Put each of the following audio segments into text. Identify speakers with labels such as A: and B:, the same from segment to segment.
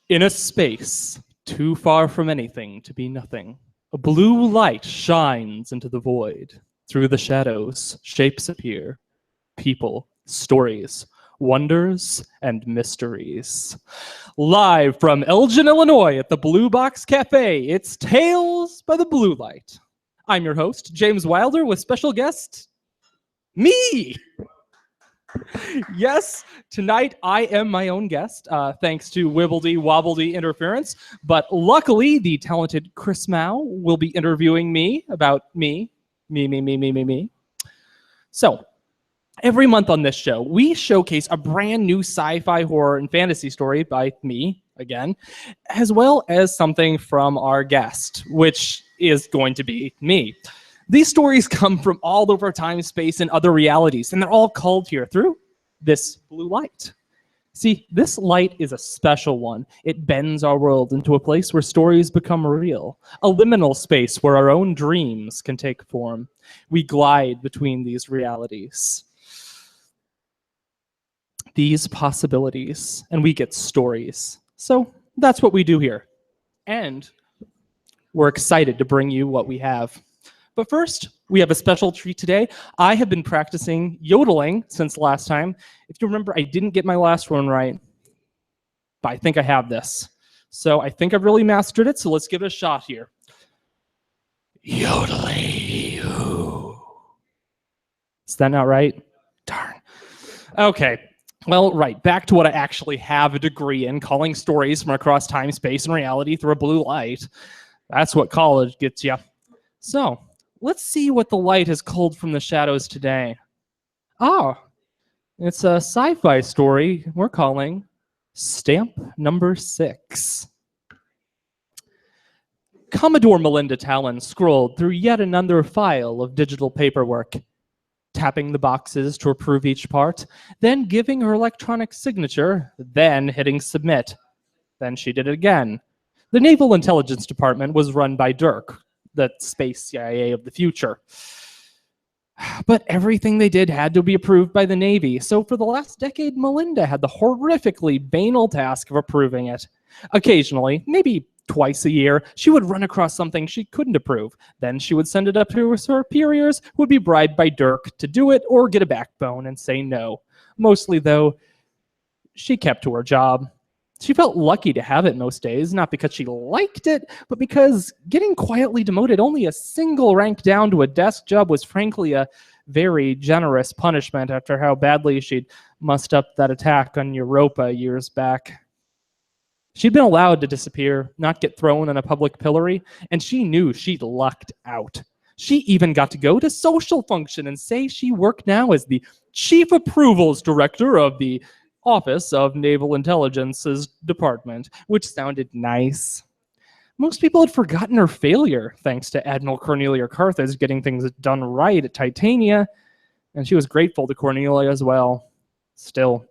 A: In a space too far from anything to be nothing, a blue light shines into the void. Through the shadows, shapes appear, people, stories, wonders, and mysteries. Live from Elgin, Illinois at the Blue Box Cafe, it's Tales by the Blue Light. I'm your host, James Wilder, with special guest, me! Yes, tonight I am my own guest, thanks to wibbledy-wobbledy interference. But luckily, the talented Chris Mao will be interviewing me about me. So, every month on this show, we showcase a brand new sci-fi, horror, and fantasy story by me, again, as well as something from our guest, which is going to be me. These stories come from all over time, space, and other realities, and they're all culled here through this blue light. See, this light is a special one. It bends our world into a place where stories become real, a liminal space where our own dreams can take form. We glide between these realities, these possibilities, and we get stories. So that's what we do here. And we're excited to bring you what we have. But first, we have a special treat today. I have been practicing yodeling since last time. If you remember, I didn't get my last one right, but I think I have this. So I think I've really mastered it, so let's give it a shot here. Yodeling. Is that not right? Darn. Okay. Well, right, back to what I actually have a degree in, calling stories from across time, space, and reality through a blue light. That's what college gets you. So, let's see what the light has culled from the shadows today. Oh, it's a sci-fi story we're calling Stamp Number 6. Commodore Melinda Talon scrolled through yet another file of digital paperwork, tapping the boxes to approve each part, then giving her electronic signature, then hitting submit. Then she did it again. The Naval Intelligence Department was run by Dirk, the space CIA of the future. But everything they did had to be approved by the Navy, so for the last decade, Melinda had the horrifically banal task of approving it. Occasionally, maybe twice a year, she would run across something she couldn't approve. Then she would send it up to her superiors, who would be bribed by Dirk to do it or get a backbone and say no. Mostly, though, she kept to her job. She felt lucky to have it most days, not because she liked it, but because getting quietly demoted only a single rank down to a desk job was frankly a very generous punishment after how badly she'd mussed up that attack on Europa years back. She'd been allowed to disappear, not get thrown in a public pillory, and she knew she'd lucked out. She even got to go to social function and say she worked now as the Chief Approvals Director of the Office of Naval Intelligence's department, which sounded nice. Most people had forgotten her failure, thanks to Admiral Cornelia Carthage getting things done right at Titania, and she was grateful to Cornelia as well. Still,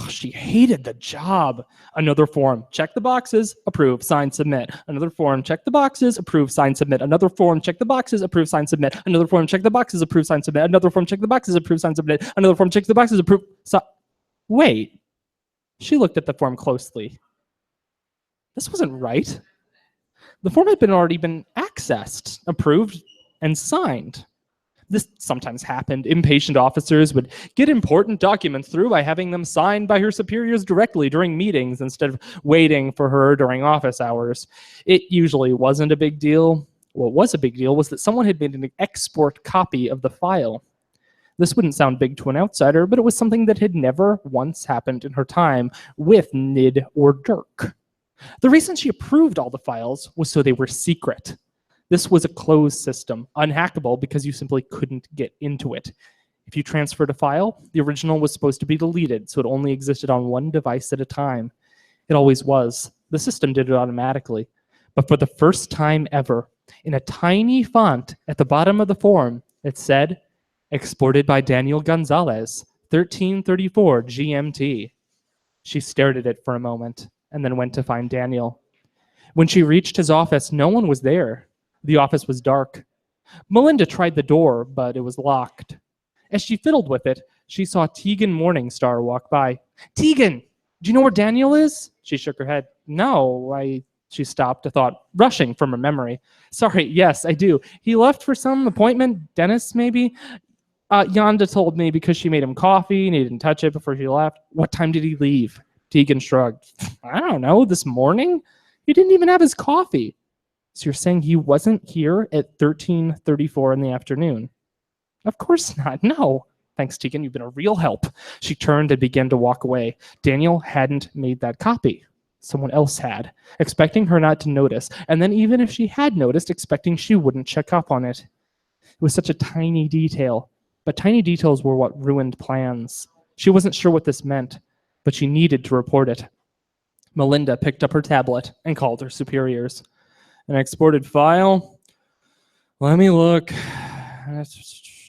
A: she hated the job. Another form, check the boxes, approve, sign, submit. Another form, check the boxes, approve, sign, submit. Another form, check the boxes, approve, sign, submit. Another form, check the boxes, approve, sign, submit. Another form, check the boxes, approve, sign, submit. Another form, check the boxes, approve, sign. Wait, she looked at the form closely. This wasn't right. The form had already been accessed, approved, and signed. This sometimes happened. Impatient officers would get important documents through by having them signed by her superiors directly during meetings instead of waiting for her during office hours. It usually wasn't a big deal. What was a big deal was that someone had made an export copy of the file. This wouldn't sound big to an outsider, but it was something that had never once happened in her time with NID or Dirk. The reason she approved all the files was so they were secret. This was a closed system, unhackable because you simply couldn't get into it. If you transferred a file, the original was supposed to be deleted, so it only existed on one device at a time. It always was. The system did it automatically. But for the first time ever, in a tiny font at the bottom of the form, it said, exported by Daniel Gonzalez, 1334 GMT. She stared at it for a moment and then went to find Daniel. When she reached his office, no one was there. The office was dark. Melinda tried the door, but it was locked. As she fiddled with it, she saw Tegan Morningstar walk by. "Tegan, Do you know where Daniel is? She shook her head. No, She stopped, a thought rushing from her memory. Sorry, yes, I do. He left for some appointment, dentist maybe? Yonda told me because she made him coffee and he didn't touch it before she left. What time did he leave? Tegan shrugged. I don't know, this morning? He didn't even have his coffee. So you're saying he wasn't here at 13:34 in the afternoon? Of course not, no. Thanks, Tegan, you've been a real help. She turned and began to walk away. Daniel hadn't made that copy. Someone else had, expecting her not to notice, and then even if she had noticed, expecting she wouldn't check up on it. It was such a tiny detail, but tiny details were what ruined plans. She wasn't sure what this meant, but she needed to report it. Melinda picked up her tablet and called her superiors. An exported file? Let me look.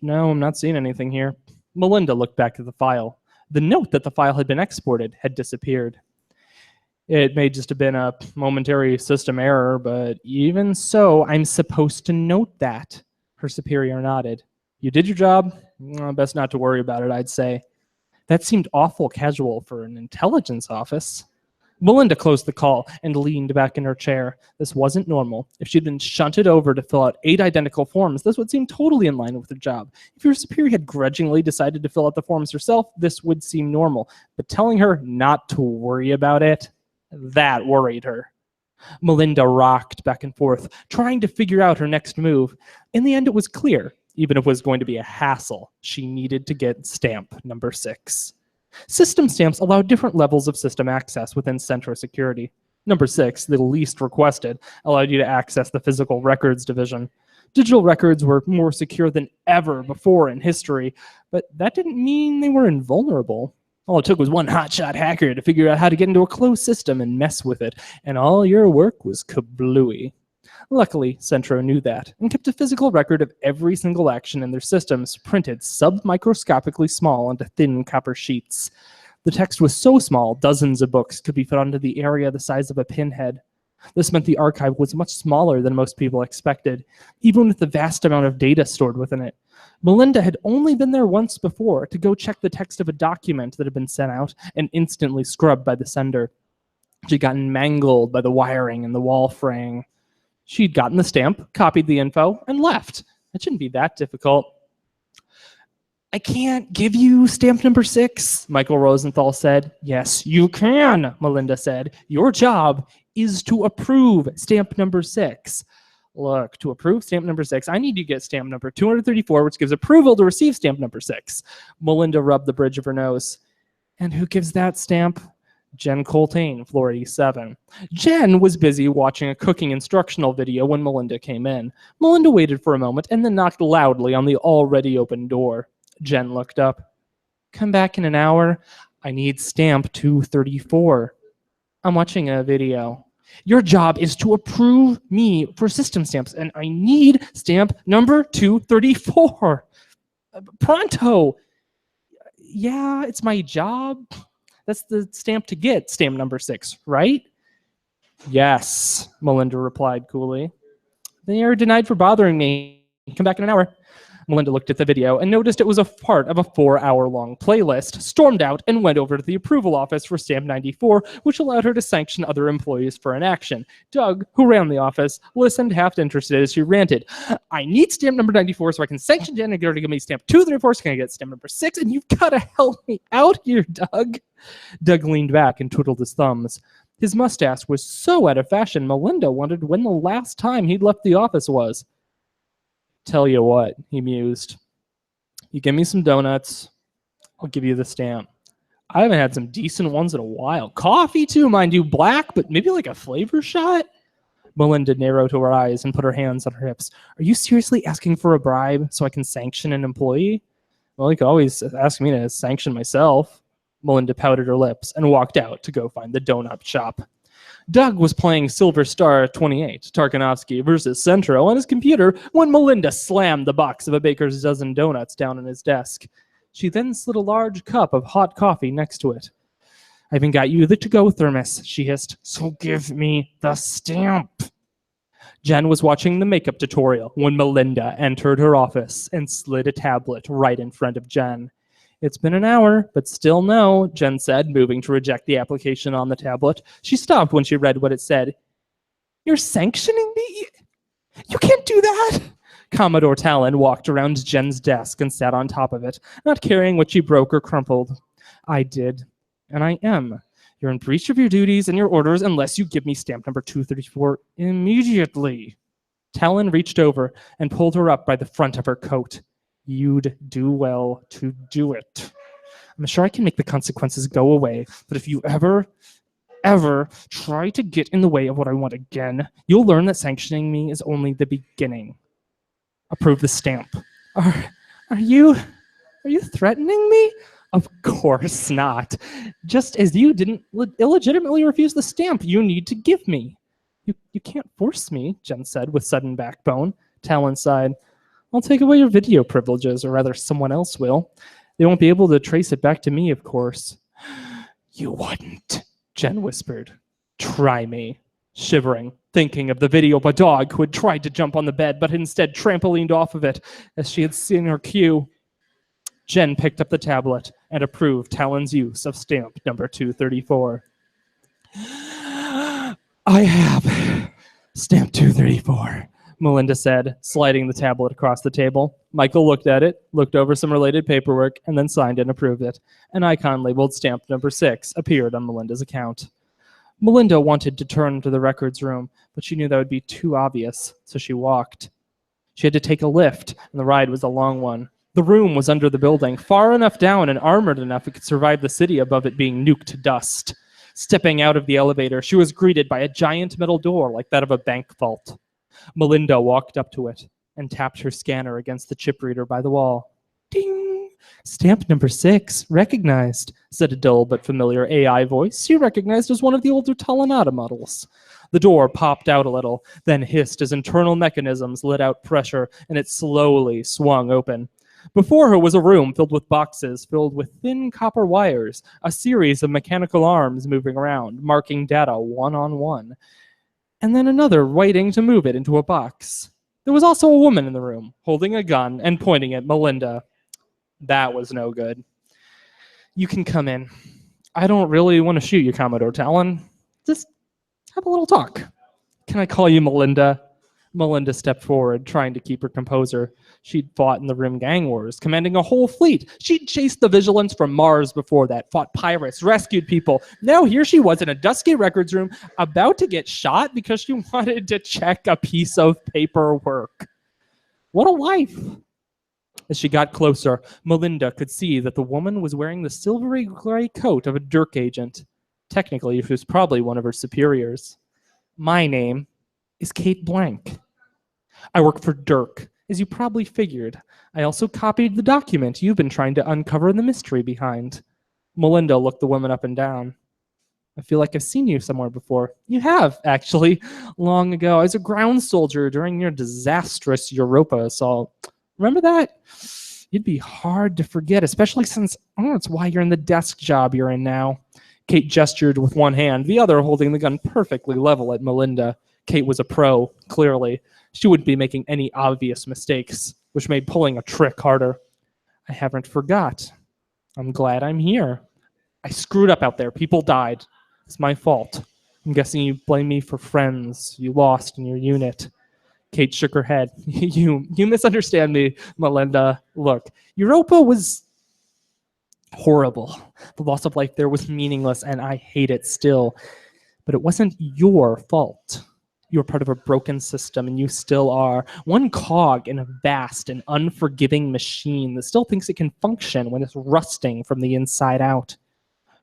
A: No, I'm not seeing anything here. Melinda looked back at the file. The note that the file had been exported had disappeared. It may just have been a momentary system error, but even so, I'm supposed to note that. Her superior nodded. You did your job? Best not to worry about it, I'd say. That seemed awful casual for an intelligence office. Melinda closed the call and leaned back in her chair. This wasn't normal. If she'd been shunted over to fill out 8 identical forms, this would seem totally in line with her job. If her superior had grudgingly decided to fill out the forms herself, this would seem normal. But telling her not to worry about it, that worried her. Melinda rocked back and forth, trying to figure out her next move. In the end, it was clear, even if it was going to be a hassle, she needed to get stamp number 6. System stamps allow different levels of system access within Centro Security. Number 6, the least requested, allowed you to access the physical records division. Digital records were more secure than ever before in history, but that didn't mean they were invulnerable. All it took was one hotshot hacker to figure out how to get into a closed system and mess with it, and all your work was kablooey. Luckily, Centro knew that and kept a physical record of every single action in their systems, printed submicroscopically small onto thin copper sheets. The text was so small, dozens of books could be fit onto the area the size of a pinhead. This meant the archive was much smaller than most people expected, even with the vast amount of data stored within it. Melinda had only been there once before to go check the text of a document that had been sent out and instantly scrubbed by the sender. She'd gotten mangled by the wiring and the wall fraying. She'd gotten the stamp, copied the info, and left. It shouldn't be that difficult. I can't give you stamp number 6, Michael Rosenthal said. Yes, you can, Melinda said. Your job is to approve stamp number 6. Look, to approve stamp number 6, I need to get stamp number 234, which gives approval to receive stamp number 6. Melinda rubbed the bridge of her nose. And who gives that stamp? Jen Coltane, floor 87. Jen was busy watching a cooking instructional video when Melinda came in. Melinda waited for a moment and then knocked loudly on the already open door. Jen looked up. Come back in an hour. I need stamp 234. I'm watching a video. Your job is to approve me for system stamps, and I need stamp number 234. Pronto. Yeah, it's my job. That's the stamp to get, stamp number 6, right? Yes, Melinda replied coolly. They are denied for bothering me. Come back in an hour. Melinda looked at the video and noticed it was a part of a 4-hour-long playlist, stormed out, and went over to the approval office for stamp 94, which allowed her to sanction other employees for inaction. Doug, who ran the office, listened half interested as she ranted. I need stamp number 94 so I can sanction Jen and get her to give me stamp 234 so I can get stamp number 6, and you've got to help me out here, Doug. Doug leaned back and twiddled his thumbs. His mustache was so out of fashion, Melinda wondered when the last time he'd left the office was. Tell you what, he mused. You give me some donuts, I'll give you the stamp. I haven't had some decent ones in a while. Coffee too, mind you, black, but maybe like a flavor shot? Melinda narrowed her eyes and put her hands on her hips. Are you seriously asking for a bribe so I can sanction an employee? Well, you could always ask me to sanction myself. Melinda pouted her lips and walked out to go find the donut shop. Doug was playing Silver Star 28, Tarkovsky versus Centro, on his computer when Melinda slammed the box of a baker's dozen donuts down on his desk. She then slid a large cup of hot coffee next to it. I even got you the to-go thermos, she hissed, so give me the stamp. Jen was watching the makeup tutorial when Melinda entered her office and slid a tablet right in front of Jen. It's been an hour, but still no, Jen said, moving to reject the application on the tablet. She stopped when she read what it said. You're sanctioning me? You can't do that! Commodore Talon walked around Jen's desk and sat on top of it, not caring what she broke or crumpled. I did, and I am. You're in breach of your duties and your orders unless you give me stamp number 234 immediately. Talon reached over and pulled her up by the front of her coat. You'd do well to do it. I'm sure I can make the consequences go away, but if you ever try to get in the way of what I want again, you'll learn that sanctioning me is only the beginning. Approve the stamp. Are you threatening me? Of course not. Just as you didn't illegitimately refuse the stamp you need to give me. You can't force me, Jen said with sudden backbone. Talon sighed. I'll take away your video privileges, or rather someone else will. They won't be able to trace it back to me, of course. You wouldn't, Jen whispered. Try me. Shivering, thinking of the video of a dog who had tried to jump on the bed but instead trampolined off of it as she had seen her cue. Jen picked up the tablet and approved Talon's use of stamp number 234. I have stamp 234, Melinda said, sliding the tablet across the table. Michael looked at it, looked over some related paperwork, and then signed and approved it. An icon labeled stamp number 6 appeared on Melinda's account. Melinda wanted to turn to the records room, but she knew that would be too obvious, so she walked. She had to take a lift, and the ride was a long one. The room was under the building, far enough down and armored enough it could survive the city above it being nuked to dust. Stepping out of the elevator, she was greeted by a giant metal door like that of a bank vault. Melinda walked up to it and tapped her scanner against the chip reader by the wall. Ding! Stamp number 6, recognized, said a dull but familiar AI voice she recognized as one of the older Talanata models. The door popped out a little, then hissed as internal mechanisms let out pressure, and it slowly swung open. Before her was a room filled with boxes filled with thin copper wires, a series of mechanical arms moving around, marking data one on one, and then another waiting to move it into a box. There was also a woman in the room, holding a gun and pointing at Melinda. That was no good. You can come in. I don't really want to shoot you, Commodore Talon. Just have a little talk. Can I call you Melinda? Melinda stepped forward, trying to keep her composure. She'd fought in the Rim Gang Wars, commanding a whole fleet. She'd chased the Vigilants from Mars before that, fought pirates, rescued people. Now here she was in a dusky records room, about to get shot because she wanted to check a piece of paperwork. What a life! As she got closer, Melinda could see that the woman was wearing the silvery gray coat of a Dirk agent. Technically, she was probably one of her superiors. My name is Kate Blank. I work for Dirk, as you probably figured. I also copied the document you've been trying to uncover the mystery behind. Melinda looked the woman up and down. I feel like I've seen you somewhere before. You have, actually. Long ago, I was a ground soldier during your disastrous Europa assault. Remember that? You'd be hard to forget, especially since that's why you're in the desk job you're in now. Kate gestured with one hand, the other holding the gun perfectly level at Melinda. Kate was a pro, clearly. She wouldn't be making any obvious mistakes, which made pulling a trick harder. I haven't forgot. I'm glad I'm here. I screwed up out there. People died. It's my fault. I'm guessing you blame me for friends you lost in your unit. Kate shook her head. You misunderstand me, Melinda. Look, Europa was horrible. The loss of life there was meaningless, and I hate it still. But it wasn't your fault. You were part of a broken system, and you still are. One cog in a vast and unforgiving machine that still thinks it can function when it's rusting from the inside out.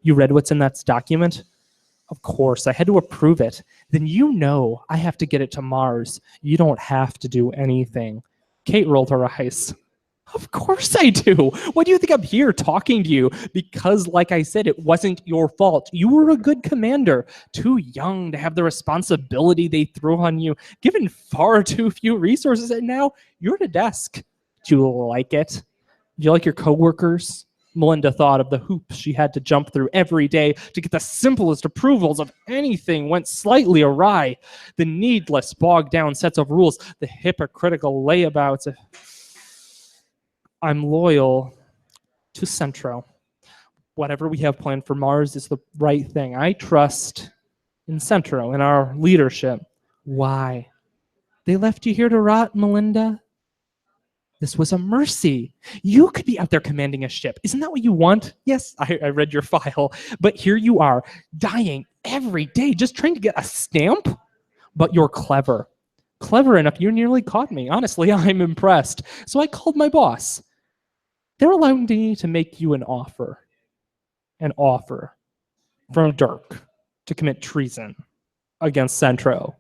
A: You read what's in that document? Of course, I had to approve it. Then you know I have to get it to Mars. You don't have to do anything. Kate rolled her eyes. Of course I do. Why do you think I'm here talking to you? Because, like I said, it wasn't your fault. You were a good commander, too young to have the responsibility they threw on you, given far too few resources, and now you're at a desk. Do you like it? Do you like your coworkers? Melinda thought of the hoops she had to jump through every day to get the simplest approvals of anything went slightly awry. The needless, bogged-down sets of rules, the hypocritical layabouts. I'm loyal. to Centro. Whatever we have planned for Mars is the right thing. I trust in Centro, in our leadership. Why? They left you here to rot, Melinda? This was a mercy. You could be out there commanding a ship. Isn't that what you want? Yes, I read your file. But here you are, dying every day, just trying to get a stamp. But you're clever. Clever enough, you nearly caught me. Honestly, I'm impressed. So I called my boss. They're allowing me to make you an offer. An offer from Dirk to commit treason against Centro.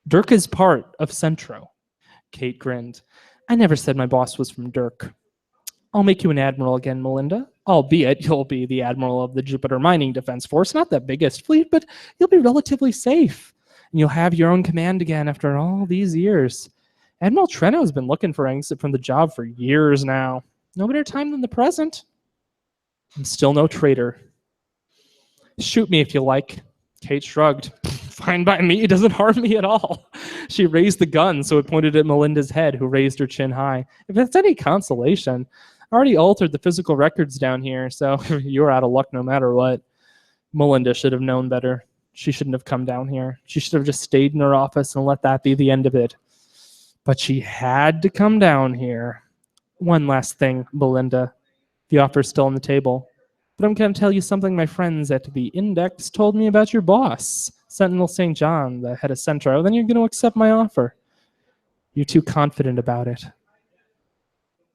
A: Dirk is part of Centro. Kate grinned. I never said my boss was from Dirk. I'll make you an admiral again, Melinda. Albeit you'll be the admiral of the Jupiter Mining Defense Force, not the biggest fleet, but you'll be relatively safe. And you'll have your own command again after all these years. Admiral Treno has been looking for an exit from the job for years now. No better time than the present. I'm still no traitor. Shoot me if you like. Kate shrugged. Fine by me, it doesn't harm me at all. She raised the gun so it pointed at Melinda's head, who raised her chin high. If it's any consolation, I already altered the physical records down here, so you're out of luck no matter what. Melinda should have known better. She shouldn't have come down here. She should have just stayed in her office and let that be the end of it. But she had to come down here. One last thing, Belinda. The offer's still on the table. But I'm going to tell you something my friends at the Index told me about your boss, Sentinel St. John, the head of Centro. Then you're going to accept my offer. You're too confident about it.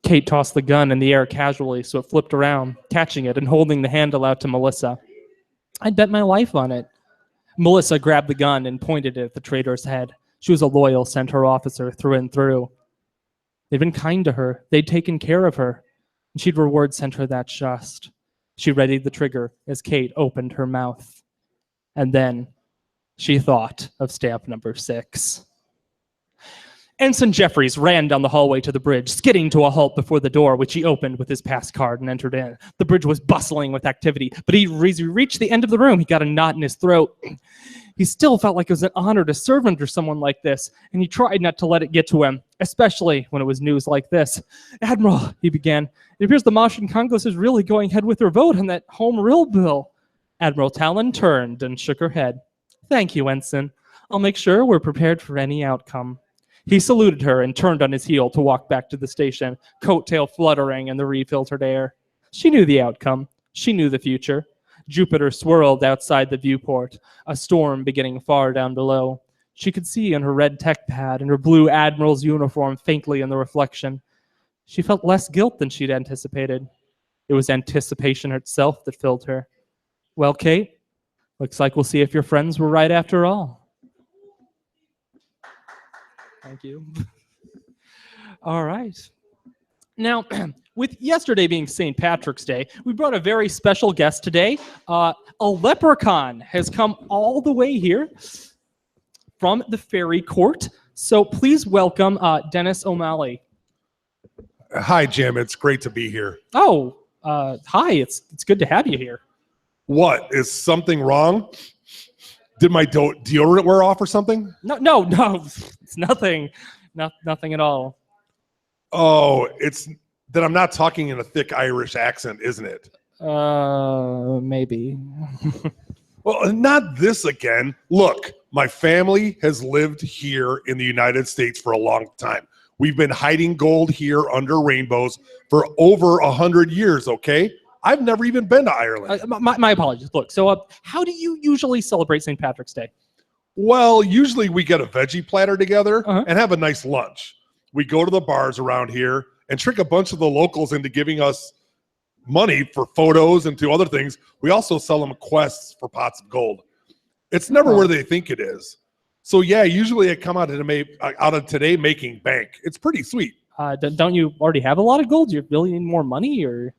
A: Kate tossed the gun in the air casually so it flipped around, catching it and holding the handle out to Melissa. I'd bet my life on it. Melissa grabbed the gun and pointed it at the traitor's head. She was a loyal Centro officer through and through. They'd been kind to her. They'd taken care of her. And she'd reward Centro that just. She readied the trigger as Kate opened her mouth. And then she thought of stamp number 6. Ensign Jeffries ran down the hallway to the bridge, skidding to a halt before the door, which he opened with his pass card and entered in. The bridge was bustling with activity, but as he reached the end of the room, he got a knot in his throat. He still felt like it was an honor to serve under someone like this, and he tried not to let it get to him, especially when it was news like this. Admiral, he began, it appears the Martian Congress is really going ahead with their vote on that home rule bill. Admiral Talon turned and shook her head. Thank you, Ensign. I'll make sure we're prepared for any outcome. He saluted her and turned on his heel to walk back to the station, coat tail fluttering in the refiltered air. She knew the outcome. She knew the future. Jupiter swirled outside the viewport, a storm beginning far down below. She could see on her red tech pad and her blue admiral's uniform faintly in the reflection. She felt less guilt than she'd anticipated. It was anticipation itself that filled her. Well, Kate, looks like we'll see if your friends were right after all. Thank you. All right. Now, with yesterday being St. Patrick's Day, we brought a very special guest today. A leprechaun has come all the way here from the Fairy Court. So please welcome Dennis O'Malley.
B: Hi, Jim. It's great to be here.
A: Oh, hi. It's good to have you here.
B: What? Is something wrong? Did my deodorant wear off or something?
A: No. It's nothing. Nothing at all.
B: Oh, it's that I'm not talking in a thick Irish accent, isn't it?
A: Maybe.
B: Well, not this again. Look, my family has lived here in the United States for a long time. We've been hiding gold here under rainbows for over 100 years, okay? I've never even been to Ireland.
A: My apologies. Look, so how do you usually celebrate St. Patrick's Day?
B: Well, usually we get a veggie platter together and have a nice lunch. We go to the bars around here and trick a bunch of the locals into giving us money for photos and to other things. We also sell them quests for pots of gold. It's never where they think it is. So yeah, usually I come out of today making bank. It's pretty sweet.
A: Don't you already have a lot of gold? You really need more money, or?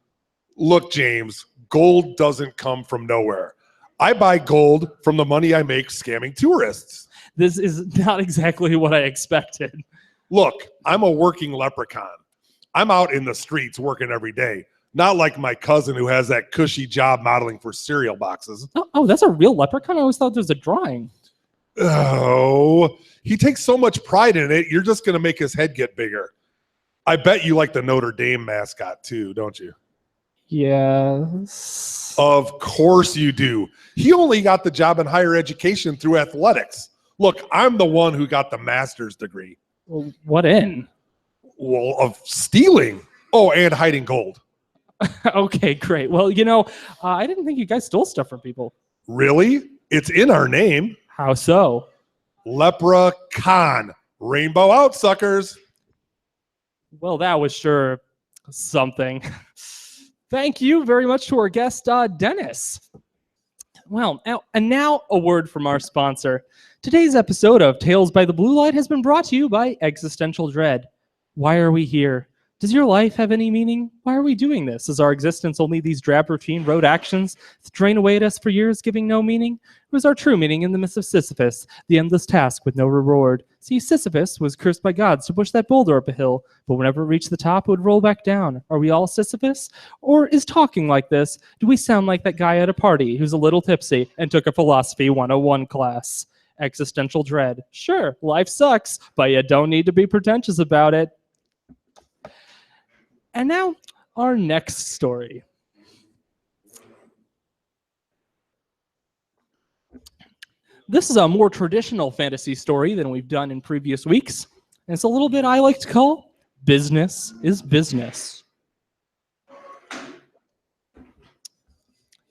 B: Look, James, gold doesn't come from nowhere. I buy gold from the money I make scamming tourists.
A: This is not exactly what I expected.
B: Look, I'm a working leprechaun. I'm out in the streets working every day. Not like my cousin who has that cushy job modeling for cereal boxes.
A: Oh, that's a real leprechaun? I always thought there was a drawing.
B: Oh, he takes so much pride in it, you're just going to make his head get bigger. I bet you like the Notre Dame mascot too, don't you?
A: Yes.
B: Of course you do. He only got the job in higher education through athletics. Look, I'm the one who got the master's degree.
A: Well, what in?
B: Well, of stealing. Oh, and hiding gold.
A: Okay, great. Well, I didn't think you guys stole stuff from people.
B: Really? It's in our name.
A: How so?
B: Leprechaun. Rainbow out, suckers.
A: Well, that was sure something. Thank you very much to our guest, Dennis. Well, and now a word from our sponsor. Today's episode of Tales by the Blue Light has been brought to you by Existential Dread. Why are we here? Does your life have any meaning? Why are we doing this? Is our existence only these drab routine road actions that drain away at us for years, giving no meaning? Or is our true meaning in the midst of Sisyphus, the endless task with no reward? See, Sisyphus was cursed by gods to push that boulder up a hill, but whenever it reached the top, it would roll back down. Are we all Sisyphus? Or is talking like this, do we sound like that guy at a party who's a little tipsy and took a Philosophy 101 class? Existential dread. Sure, life sucks, but you don't need to be pretentious about it. And now, our next story. This is a more traditional fantasy story than we've done in previous weeks. And it's a little bit I like to call Business is Business.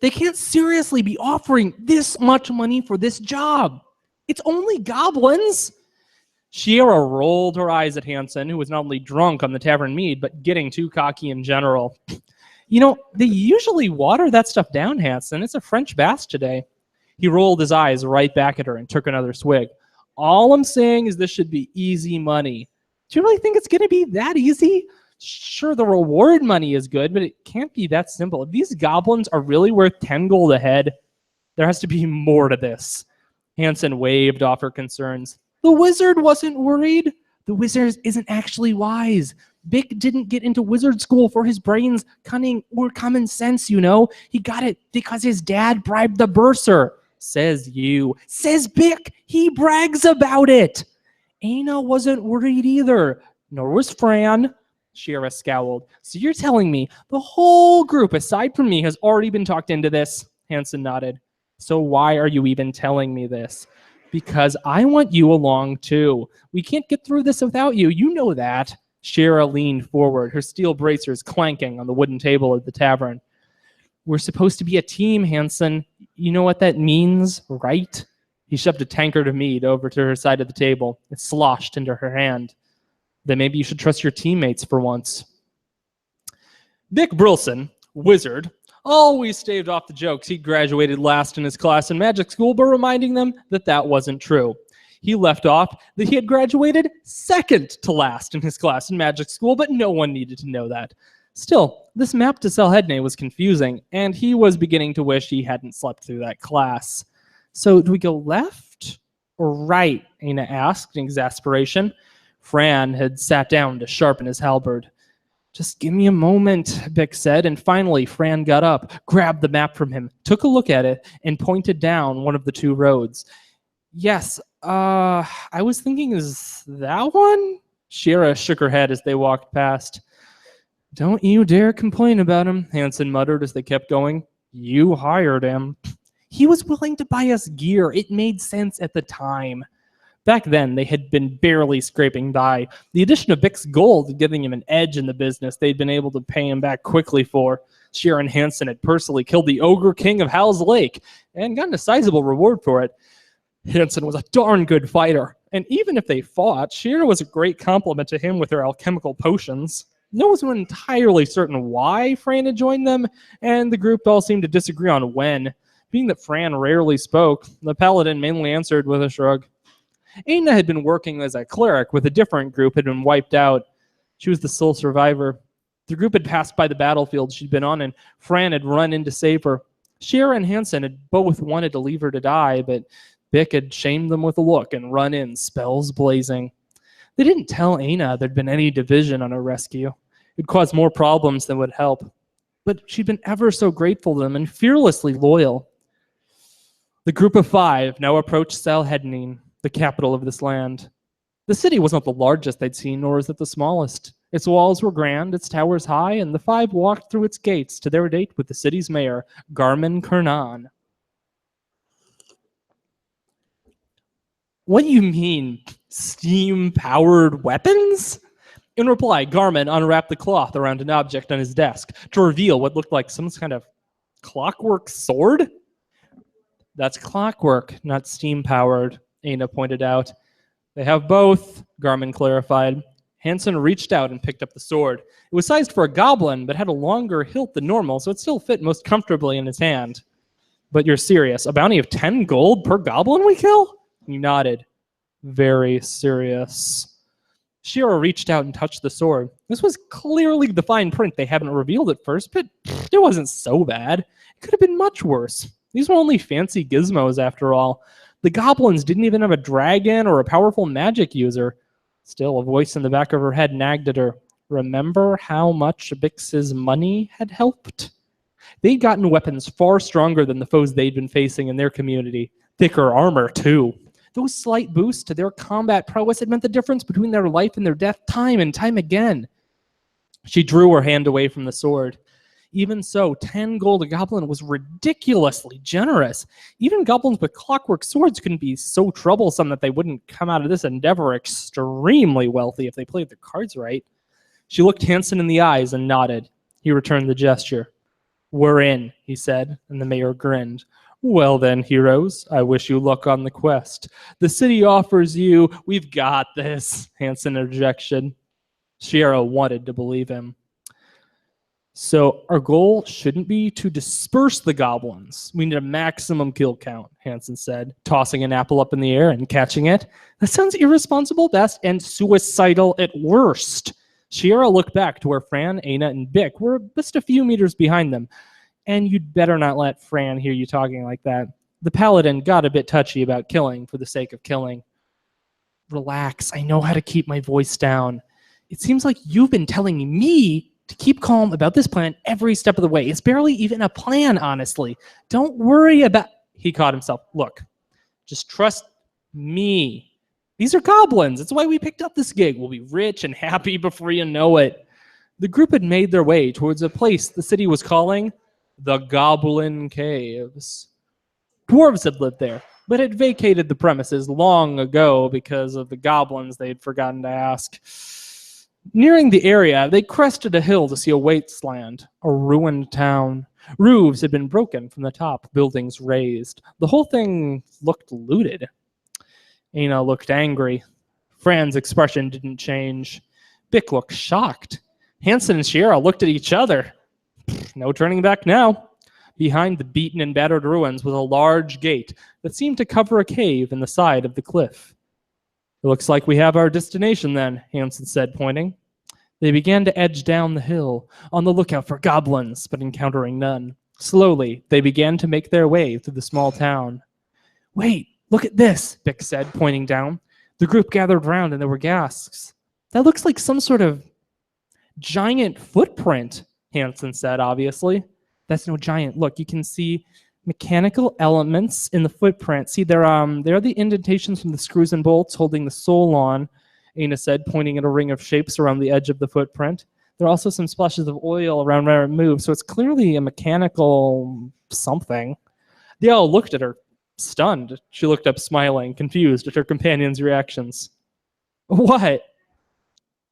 A: They can't seriously be offering this much money for this job. It's only goblins. Shiera rolled her eyes at Hansen, who was not only drunk on the tavern mead, but getting too cocky in general. They usually water that stuff down, Hansen. It's a French bass today. He rolled his eyes right back at her and took another swig. All I'm saying is this should be easy money. Do you really think it's going to be that easy? Sure, the reward money is good, but it can't be that simple. If these goblins are really worth 10 gold a head, there has to be more to this. Hansen waved off her concerns. The wizard wasn't worried. The wizard isn't actually wise. Bick didn't get into wizard school for his brains, cunning, or common sense, He got it because his dad bribed the bursar. Says you. Says Bick. He brags about it. Aina wasn't worried either. Nor was Fran. Shiera scowled. So you're telling me the whole group, aside from me, has already been talked into this? Hansen nodded. So why are you even telling me this? Because I want you along too. We can't get through this without you. You know that. Shiera leaned forward, her steel bracers clanking on the wooden table at the tavern. We're supposed to be a team, Hansen. You know what that means, right? He shoved a tankard of mead over to her side of the table. It sloshed into her hand. Then maybe you should trust your teammates for once. Vic Brilson, wizard, always staved off the jokes he graduated last in his class in magic school, but reminding them that wasn't true. He left off that he had graduated second to last in his class in magic school, but no one needed to know that. Still, this map to Selhedne was confusing, and he was beginning to wish he hadn't slept through that class. So do we go left or right? Aina asked in exasperation. Fran had sat down to sharpen his halberd. Just give me a moment, Bick said, and finally Fran got up, grabbed the map from him, took a look at it, and pointed down one of the two roads. Yes, I was thinking, is that one? Shiera shook her head as they walked past. Don't you dare complain about him, Hansen muttered as they kept going. You hired him. He was willing to buy us gear. It made sense at the time. Back then, they had been barely scraping by. The addition of Bick's gold giving him an edge in the business they'd been able to pay him back quickly for. Sharon Hansen had personally killed the Ogre King of Howl's Lake and gotten a sizable reward for it. Hansen was a darn good fighter, and even if they fought, Shira was a great compliment to him with her alchemical potions. No one was entirely certain why Fran had joined them, and the group all seemed to disagree on when. Being that Fran rarely spoke, the paladin mainly answered with a shrug. Aina had been working as a cleric with a different group, had been wiped out. She was the sole survivor. The group had passed by the battlefield she'd been on, and Fran had run in to save her. Shira and Hansen had both wanted to leave her to die, but Bick had shamed them with a look and run in, spells blazing. They didn't tell Aina there'd been any division on her rescue. It'd cause more problems than would help. But she'd been ever so grateful to them and fearlessly loyal. The group of 5 now approached Selhedne, the capital of this land. The city was not the largest they'd seen, nor was it the smallest. Its walls were grand, its towers high, and the five walked through its gates to their date with the city's mayor, Garmin Kernan. What do you mean, steam-powered weapons? In reply, Garmin unwrapped the cloth around an object on his desk to reveal what looked like some kind of clockwork sword. That's clockwork, not steam-powered, Aina pointed out. They have both, Garmin clarified. Hansen reached out and picked up the sword. It was sized for a goblin, but had a longer hilt than normal, so it still fit most comfortably in his hand. But you're serious? A bounty of 10 gold per goblin we kill? He nodded. Very serious. Shira reached out and touched the sword. This was clearly the fine print they haven't revealed at first, but it wasn't so bad. It could have been much worse. These were only fancy gizmos, after all. The goblins didn't even have a dragon or a powerful magic user. Still, a voice in the back of her head nagged at her. Remember how much Bix's money had helped? They'd gotten weapons far stronger than the foes they'd been facing in their community. Thicker armor, too. Those slight boosts to their combat prowess had meant the difference between their life and their death time and time again. She drew her hand away from the sword. Even so, 10 gold a goblin was ridiculously generous. Even goblins with clockwork swords couldn't be so troublesome that they wouldn't come out of this endeavor extremely wealthy if they played their cards right. She looked Hansen in the eyes and nodded. He returned the gesture. We're in, he said, and the mayor grinned. Well then, heroes, I wish you luck on the quest. The city offers you, we've got this, Hansen interjection. Shira wanted to believe him. So our goal shouldn't be to disperse the goblins. We need a maximum kill count, Hansen said, tossing an apple up in the air and catching it. That sounds irresponsible at best and suicidal at worst. Shira looked back to where Fran, Aina, and Bick were just a few meters behind them. And you'd better not let Fran hear you talking like that. The paladin got a bit touchy about killing for the sake of killing. Relax, I know how to keep my voice down. It seems like you've been telling me to keep calm about this plan every step of the way. It's barely even a plan, honestly. Don't worry about... He caught himself. Look, just trust me. These are goblins. It's why we picked up this gig. We'll be rich and happy before you know it. The group had made their way towards a place the city was calling the Goblin Caves. Dwarves had lived there, but had vacated the premises long ago because of the goblins they had forgotten to ask. Nearing the area, they crested a hill to see a wasteland, a ruined town. Roofs had been broken from the top, buildings razed. The whole thing looked looted. Aina looked angry. Fran's expression didn't change. Bick looked shocked. Hansen and Shira looked at each other. No turning back now. Behind the beaten and battered ruins was a large gate that seemed to cover a cave in the side of the cliff. It looks like we have our destination then, Hansen said, pointing. They began to edge down the hill, on the lookout for goblins, but encountering none. Slowly, they began to make their way through the small town. Wait, look at this, Bick said, pointing down. The group gathered round and there were gasps. That looks like some sort of giant footprint, Hansen said, obviously. That's no giant. Look, you can see mechanical elements in the footprint. See, there are the indentations from the screws and bolts holding the sole on, Aina said, pointing at a ring of shapes around the edge of the footprint. There are also some splashes of oil around where it moves, so it's clearly a mechanical something. They all looked at her, stunned. She looked up smiling, confused at her companion's reactions. What?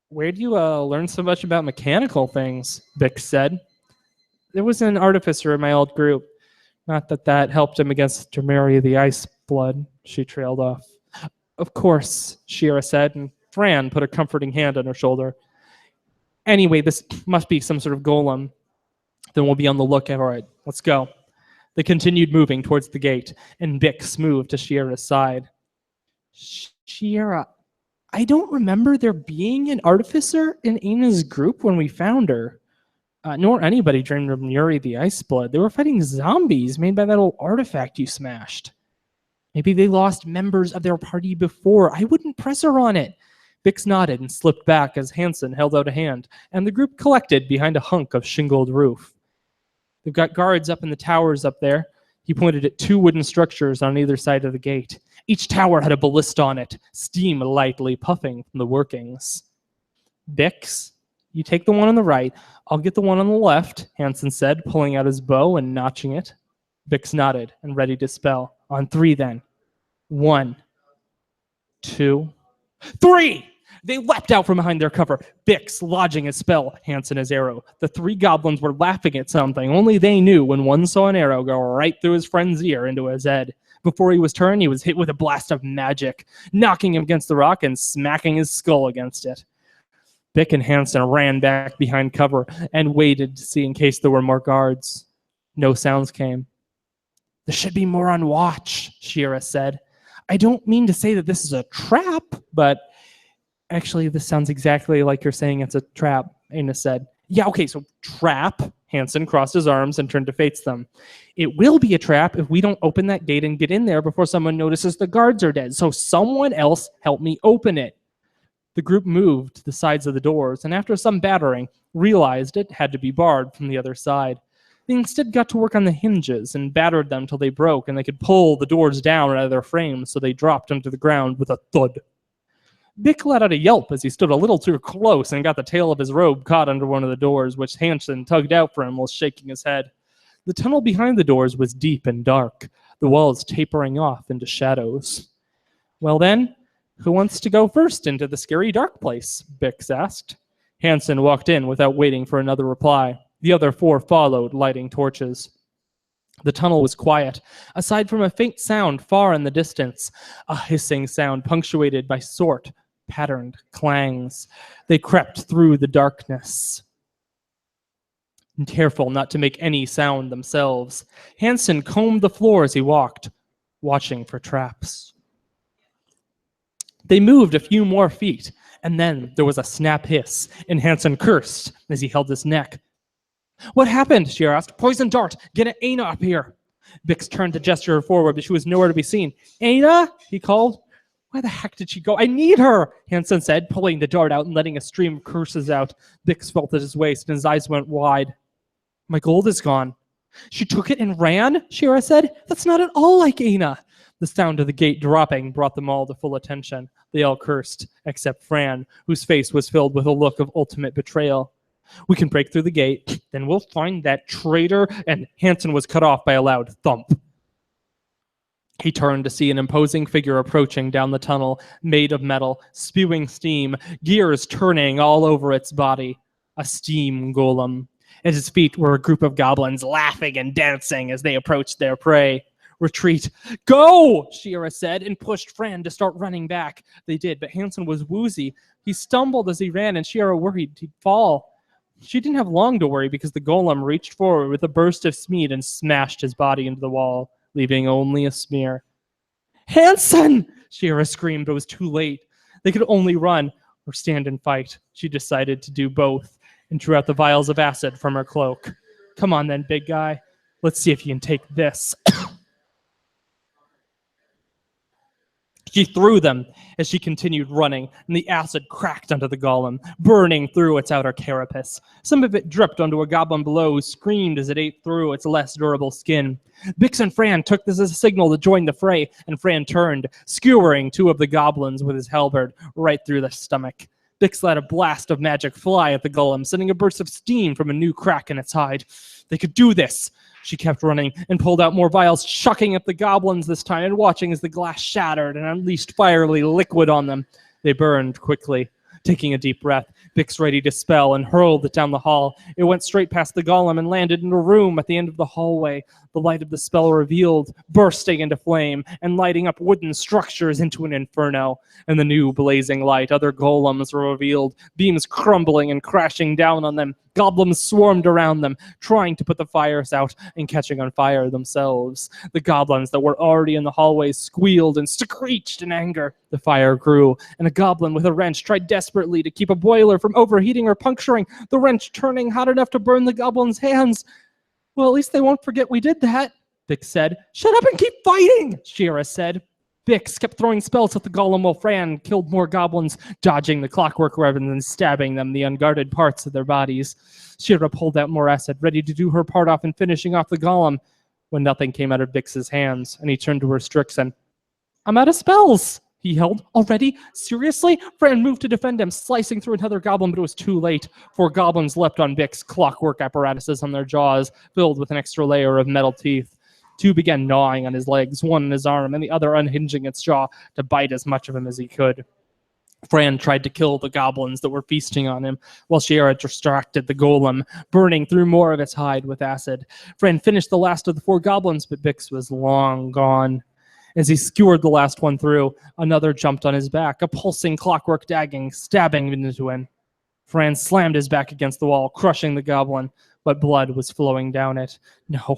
A: Where do you learn so much about mechanical things? Bick said. There was an artificer in my old group. Not that that helped him against Dremeri the Ice Blood, she trailed off. Of course, Shira said, and Fran put a comforting hand on her shoulder. Anyway, this must be some sort of golem. Then we'll be on the lookout. All right, let's go. They continued moving towards the gate, and Bix moved to Shira's side. Shira, I don't remember there being an artificer in Aina's group when we found her. Nor anybody dreamed of Muri the Ice Blood. They were fighting zombies made by that old artifact you smashed. Maybe they lost members of their party before. I wouldn't press her on it. Bix nodded and slipped back as Hansen held out a hand, and the group collected behind a hunk of shingled roof. They've got guards up in the towers up there. He pointed at 2 wooden structures on either side of the gate. Each tower had a ballista on it, steam lightly puffing from the workings. Bix, You take the one on the right. I'll get the one on the left, Hansen said, pulling out his bow and notching it. Bix nodded and ready to spell. On 3 then. 1, 2, 3! They leapt out from behind their cover, Bix lodging his spell, Hansen his arrow. The 3 goblins were laughing at something. Only they knew when one saw an arrow go right through his friend's ear into his head. Before he was turned, he was hit with a blast of magic, knocking him against the rock and smacking his skull against it. Bick and Hansen ran back behind cover and waited to see in case there were more guards. No sounds came. There should be more on watch, Shira said. I don't mean to say that this is a trap, but actually this sounds exactly like you're saying it's a trap, Aina said. Yeah, okay, so trap. Hansen crossed his arms and turned to face them. It will be a trap if we don't open that gate and get in there before someone notices the guards are dead. So someone else help me open it. The group moved to the sides of the doors, and after some battering, realized it had to be barred from the other side. They instead got to work on the hinges and battered them till they broke, and they could pull the doors down out of their frames so they dropped onto the ground with a thud. Bick let out a yelp as he stood a little too close and got the tail of his robe caught under one of the doors, which Hansen tugged out for him while shaking his head. The tunnel behind the doors was deep and dark, the walls tapering off into shadows. Well then, who wants to go first into the scary dark place? Bix asked. Hansen walked in without waiting for another reply. The other 4 followed, lighting torches. The tunnel was quiet, aside from a faint sound far in the distance, a hissing sound punctuated by short, patterned clangs. They crept through the darkness, careful not to make any sound themselves. Hansen combed the floor as he walked, watching for traps. They moved a few more feet, and then there was a snap hiss, and Hansen cursed as he held his neck. What happened? She asked. Poison dart! Get Aina up here! Bix turned to gesture her forward, but she was nowhere to be seen. Aina? He called. Where the heck did she go? I need her! Hansen said, pulling the dart out and letting a stream of curses out. Bix felt at his waist, and his eyes went wide. My gold is gone. She took it and ran? Shira said. That's not at all like Aina. The sound of the gate dropping brought them all to full attention. They all cursed, except Fran, whose face was filled with a look of ultimate betrayal. We can break through the gate, then we'll find that traitor, and Hansen was cut off by a loud thump. He turned to see an imposing figure approaching down the tunnel, made of metal, spewing steam, gears turning all over its body. A steam golem. At his feet were a group of goblins laughing and dancing as they approached their prey. Retreat. Go! Shira said, and pushed Fran to start running back. They did, but Hansen was woozy. He stumbled as he ran, and Shira worried he'd fall. She didn't have long to worry because the golem reached forward with a burst of speed and smashed his body into the wall, leaving only a smear. Hansen! Shira screamed, but was too late. They could only run or stand and fight. She decided to do both and drew out the vials of acid from her cloak. Come on then, big guy. Let's see if you can take this. She threw them as she continued running, and the acid cracked onto the golem, burning through its outer carapace. Some of it dripped onto a goblin below, who screamed as it ate through its less durable skin. Bix and Fran took this as a signal to join the fray, and Fran turned, skewering 2 of the goblins with his halberd right through the stomach. Bix let a blast of magic fly at the golem, sending a burst of steam from a new crack in its hide. They could do this! She kept running and pulled out more vials, chucking at the goblins this time and watching as the glass shattered and unleashed fiery liquid on them. They burned quickly. Taking a deep breath, Bix ready to spell and hurled it down the hall. It went straight past the golem and landed in a room at the end of the hallway. The light of the spell revealed, bursting into flame and lighting up wooden structures into an inferno. In the new blazing light, other golems were revealed, beams crumbling and crashing down on them. Goblins swarmed around them, trying to put the fires out and catching on fire themselves. The goblins that were already in the hallways squealed and screeched in anger. The fire grew, and a goblin with a wrench tried desperately to keep a boiler from overheating or puncturing, the wrench turning hot enough to burn the goblin's hands. Well, at least they won't forget we did that, Bix said. Shut up and keep fighting, Shira said. Bix kept throwing spells at the golem while Fran killed more goblins, dodging the clockwork rather than stabbing them the unguarded parts of their bodies. Shira pulled out more acid, ready to do her part off in finishing off the golem, when nothing came out of Bix's hands, and he turned to her Strixon. I'm out of spells. he yelled. Already? Seriously? Fran moved to defend him, slicing through another goblin, but it was too late. 4 goblins leapt on Bix, clockwork apparatuses on their jaws, filled with an extra layer of metal teeth. 2 began gnawing on his legs, 1 on his arm, and the other unhinging its jaw to bite as much of him as he could. Fran tried to kill the goblins that were feasting on him, while Shiera distracted the golem, burning through more of its hide with acid. Fran finished the last of the 4 goblins, but Bix was long gone. As he skewered the last one through, another jumped on his back, a pulsing clockwork dagging, stabbing into him. Fran slammed his back against the wall, crushing the goblin, but blood was flowing down it. No,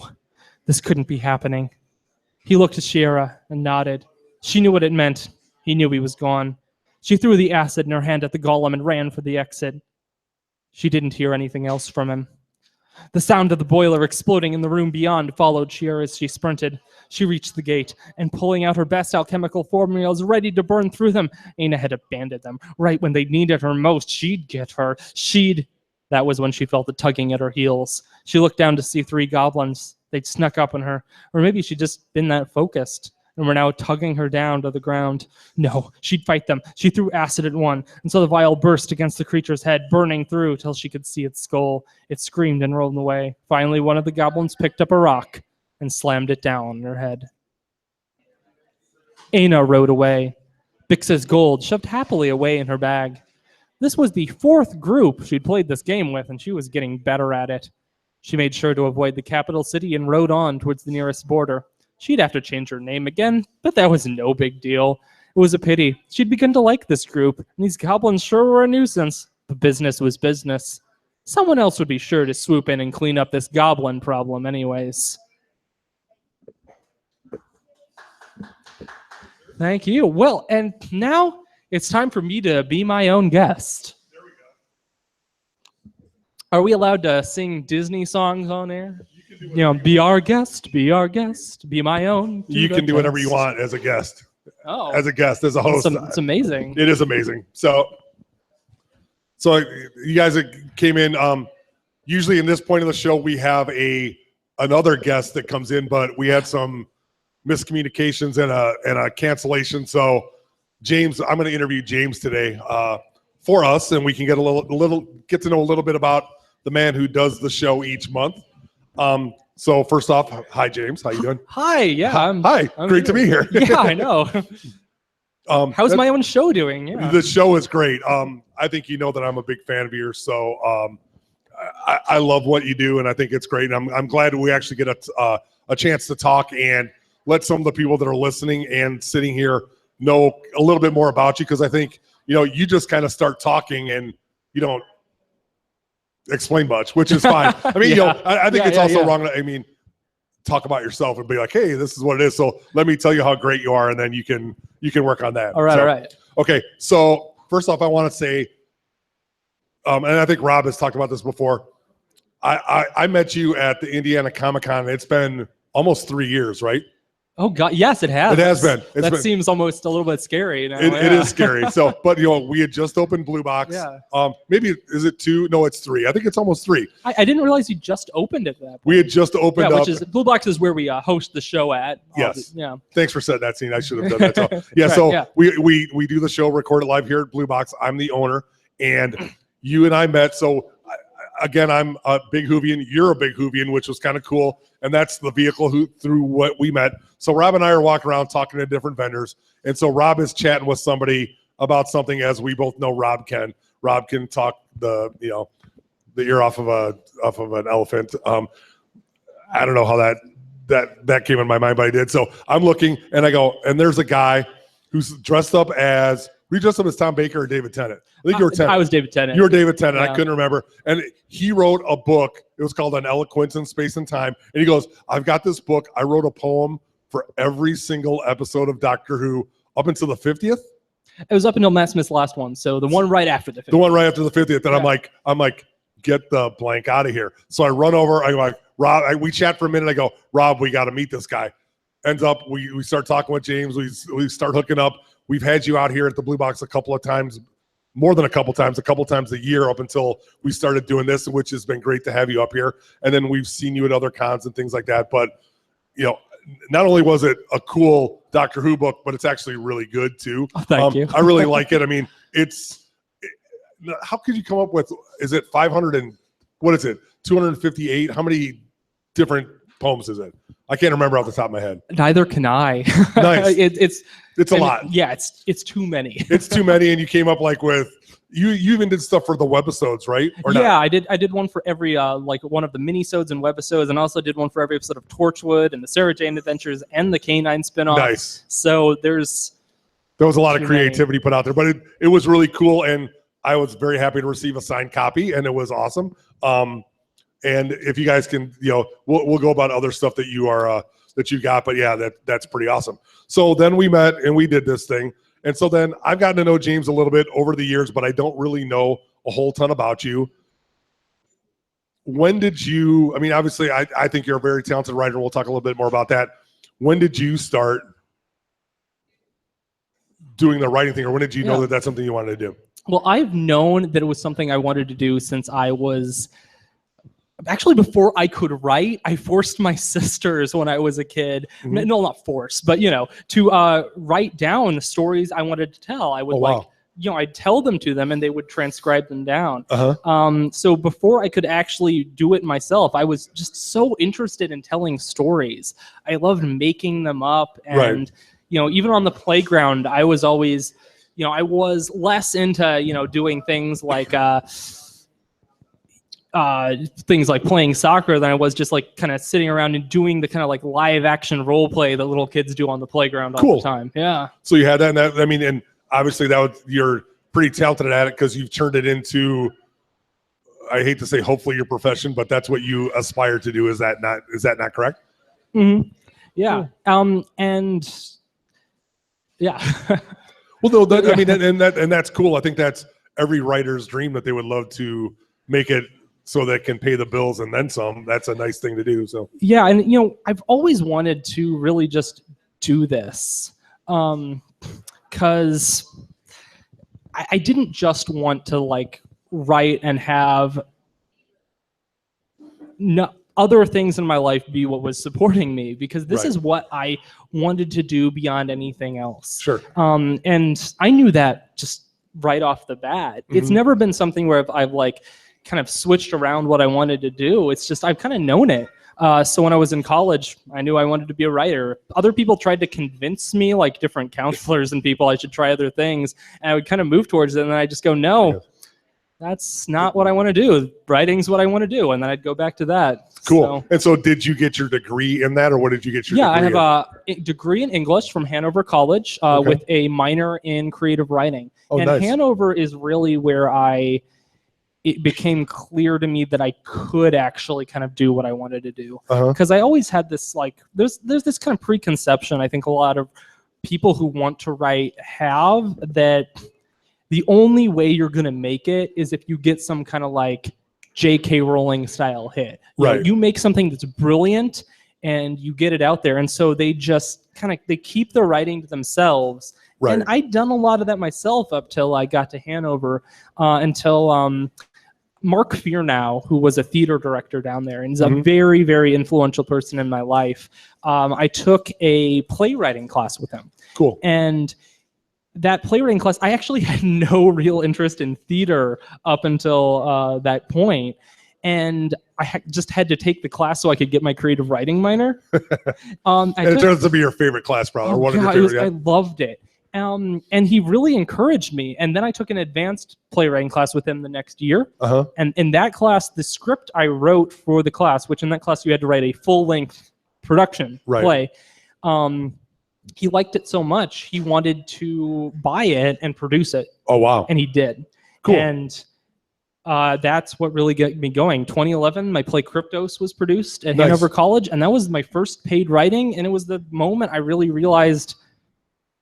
A: this couldn't be happening. He looked at Shiera and nodded. She knew what it meant. He knew he was gone. She threw the acid in her hand at the golem and ran for the exit. She didn't hear anything else from him. The sound of the boiler exploding in the room beyond followed Shiera as she sprinted. She reached the gate, and pulling out her best alchemical formulas, ready to burn through them. Aina had abandoned them. Right when they needed her most, she'd get her. That was when she felt the tugging at her heels. She looked down to see 3 goblins. They'd snuck up on her. Or maybe she'd just been that focused and were now tugging her down to the ground. No, she'd fight them. She threw acid at one, and so the vial burst against the creature's head, burning through till she could see its skull. It screamed and rolled away. Finally, one of the goblins picked up a rock and slammed it down on her head. Aina rode away, Bix's gold shoved happily away in her bag. This was the 4th group she'd played this game with, and she was getting better at it. She made sure to avoid the capital city and rode on towards the nearest border. She'd have to change her name again, but that was no big deal. It was a pity. She'd begun to like this group, and these goblins sure were a nuisance. But business was business. Someone else would be sure to swoop in and clean up this goblin problem anyways. Thank you. Well, and now it's time for me to be my own guest.
B: There we go.
A: Are we allowed to sing Disney songs on air? Be our guest, be my own.
B: You can do whatever you want as a guest.
A: Oh,
B: as a guest, as a host.
A: It's amazing.
B: It is amazing. So you guys came in. Usually in this point of the show, we have another guest that comes in, but we had some miscommunications and a cancellation. So James, I'm going to interview James today for us, and we can get get to know a little bit about the man who does the show each month. So first off, hi James, how you doing?
A: Hi, yeah.
B: I'm great to be here.
A: Yeah, I know. How's my own show doing? Yeah,
B: the show is great. I think you know that I'm a big fan of yours, so I love what you do, and I think it's great. And I'm glad we actually get a chance to talk and let some of the people that are listening and sitting here know a little bit more about you, because I think you just kind of start talking and you don't explain much, which is fine. I mean, I think it's also wrong. I mean, talk about yourself and be like, hey, this is what it is. So let me tell you how great you are, and then you can work on that.
A: All right.
B: Okay. So first off, I want to say, and I think Rob has talked about this before. I met you at the Indiana Comic-Con. It's been almost 3 years, right?
A: Oh God, yes, it has.
B: It has been.
A: That seems almost a little bit scary now.
B: It is scary. So, but we had just opened Blue Box.
A: Yeah.
B: Maybe is it 2? No, it's 3. I think it's almost 3.
A: I didn't realize you just opened it. That
B: we had just opened up.
A: Which is Blue Box is where we host the show at.
B: Yes.
A: Yeah.
B: Thanks for setting that scene. I should have done that. So, yeah.
A: Right,
B: so
A: yeah.
B: we do the show, record it live here at Blue Box. I'm the owner, and you and I met. So again, I'm a big Whovian. You're a big Whovian, which was kind of cool. And that's the vehicle through what we met. So Rob and I are walking around talking to different vendors. And so Rob is chatting with somebody about something, as we both know Rob can. Rob can talk the ear off of an elephant. I don't know how that came in my mind, but I did. So I'm looking and I go, and there's a guy who's dressed up as, were you dressed up as Tom Baker or David Tennant? I think you were Tennant.
A: I was David Tennant.
B: You were David Tennant.
A: Yeah.
B: I couldn't remember. And he wrote a book. It was called An Eloquence in Space and Time. And he goes, I've got this book. I wrote a poem for every single episode of Doctor Who up until the 50th.
A: It was up until Matt Smith's last one. So the one right after the 50th.
B: The one right after the 50th. And I'm like, get the blank out of here. So I run over. I'm like, Rob, we chat for a minute. I go, Rob, we got to meet this guy. Ends up, we start talking with James. We start hooking up. We've had you out here at the Blue Box a couple of times, more than a couple times a year up until we started doing this, which has been great to have you up here. And then we've seen you at other cons and things like that. But, not only was it a cool Doctor Who book, but it's actually really good too.
A: Oh, thank you.
B: I really like it. I mean, how could you come up with, is it 500 and what is it? 258? How many different poems is it? I can't remember off the top of my head.
A: Neither can I.
B: Nice. It's a lot.
A: Yeah, it's too many.
B: It's too many, and you came up like with you even did stuff for the webisodes, right? Or
A: yeah,
B: not?
A: I did one for every like one of the minisodes and webisodes, and also did one for every episode of Torchwood and the Sarah Jane Adventures and the Canine spinoff.
B: Nice.
A: So there
B: was a lot of creativity put out there, but it was really cool, and I was very happy to receive a signed copy, and it was awesome. And if you guys can, we'll go about other stuff that you are that you got, but yeah, that's pretty awesome. So then we met and we did this thing, and so then I've gotten to know James a little bit over the years, but I don't really know a whole ton about you. When did you? I mean, obviously, I think you're a very talented writer. We'll talk a little bit more about that. When did you start doing the writing thing, or when did you know that that's something you wanted to do?
A: Well, I've known that it was something I wanted to do since I was actually before I could write. I forced my sisters when I was a kid. Mm-hmm. No, not forced, but to write down stories I wanted to tell. I would I'd tell them to them and they would transcribe them down. So before I could actually do it myself, I was just so interested in telling stories. I loved making them up, and even on the playground, I was always I was less into, doing things like playing soccer than I was just like kind of sitting around and doing the kind of like live action role play that little kids do on the playground all the time. Yeah.
B: So you had that, and obviously you're pretty talented at it because you've turned it into, I hate to say hopefully your profession, but that's what you aspire to do. Is that not correct?
A: Mm-hmm. Yeah. And yeah.
B: Well, no, and that's cool. I think that's every writer's dream, that they would love to make it so that it can pay the bills and then some. That's a nice thing to do. So
A: yeah, and I've always wanted to really just do this, because I didn't just want to like write and have other things in my life be what was supporting me, because this is what I wanted to do beyond anything else.
B: Sure.
A: And I knew that just right off the bat. Mm-hmm. It's never been something where I've like kind of switched around what I wanted to do. It's just I've kind of known it. So when I was in college, I knew I wanted to be a writer. Other people tried to convince me, like different counselors and people, I should try other things. And I would kind of move towards it, and then I just go, no. That's not what I want to do. Writing's what I want to do. And then I'd go back to that.
B: Cool. And so did you get your degree in that, or what did you get your degree in?
A: I have a degree in English from Hanover College with a minor in creative writing. Nice. Hanover is really where it became clear to me that I could actually kind of do what I wanted to do. Because I always had this, like, there's this kind of preconception I think a lot of people who want to write have, that the only way you're going to make it is if you get some kind of like J.K. Rowling style hit. You make something that's brilliant and you get it out there. And so they just they keep their writing to themselves. Right. And I'd done a lot of that myself up till I got to Hanover, until Mark Fearnow, who was a theater director down there and is a very, very influential person in my life. I took a playwriting class with him.
B: Cool.
A: And that playwriting class, I actually had no real interest in theater up until that point. And I just had to take the class so I could get my creative writing minor.
B: And it turns to be your favorite class, probably. One of your favorite,
A: I loved it. And he really encouraged me. And then I took an advanced playwriting class with him the next year. And in that class, the script I wrote for the class, which in that class you had to write a full-length production play, he liked it so much, he wanted to buy it and produce it.
B: Oh, wow.
A: And he did.
B: Cool.
A: And that's what really got me going. 2011, my play Kryptos was produced at Hanover College, and that was my first paid writing, and it was the moment I really realized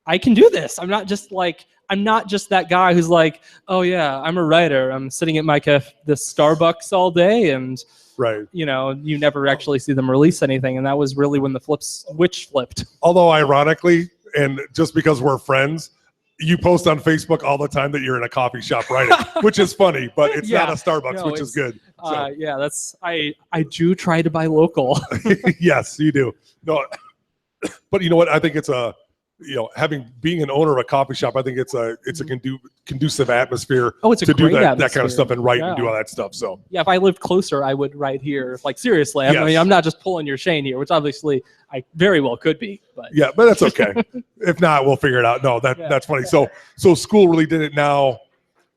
A: I can do this. I'm not just that guy who's like, oh yeah, I'm a writer. I'm sitting at my the Starbucks all day, and you never actually see them release anything. And that was really when the switch flipped.
B: Although ironically, and just because we're friends, you post on Facebook all the time that you're in a coffee shop writing, which is funny, but it's not a Starbucks, which is good. So.
A: I do try to buy local.
B: Yes, you do. No, But you know what? I think it's being an owner of a coffee shop, I think it's a conducive atmosphere
A: to
B: do that
A: atmosphere.
B: kind of stuff and write and do all that stuff. So
A: yeah, if I lived closer, I would write here. Like seriously, I mean, I'm not just pulling your chain here, which obviously I very well could be. But
B: yeah, but that's okay. If not, we'll figure it out. No, that's funny. So school really did it. Now,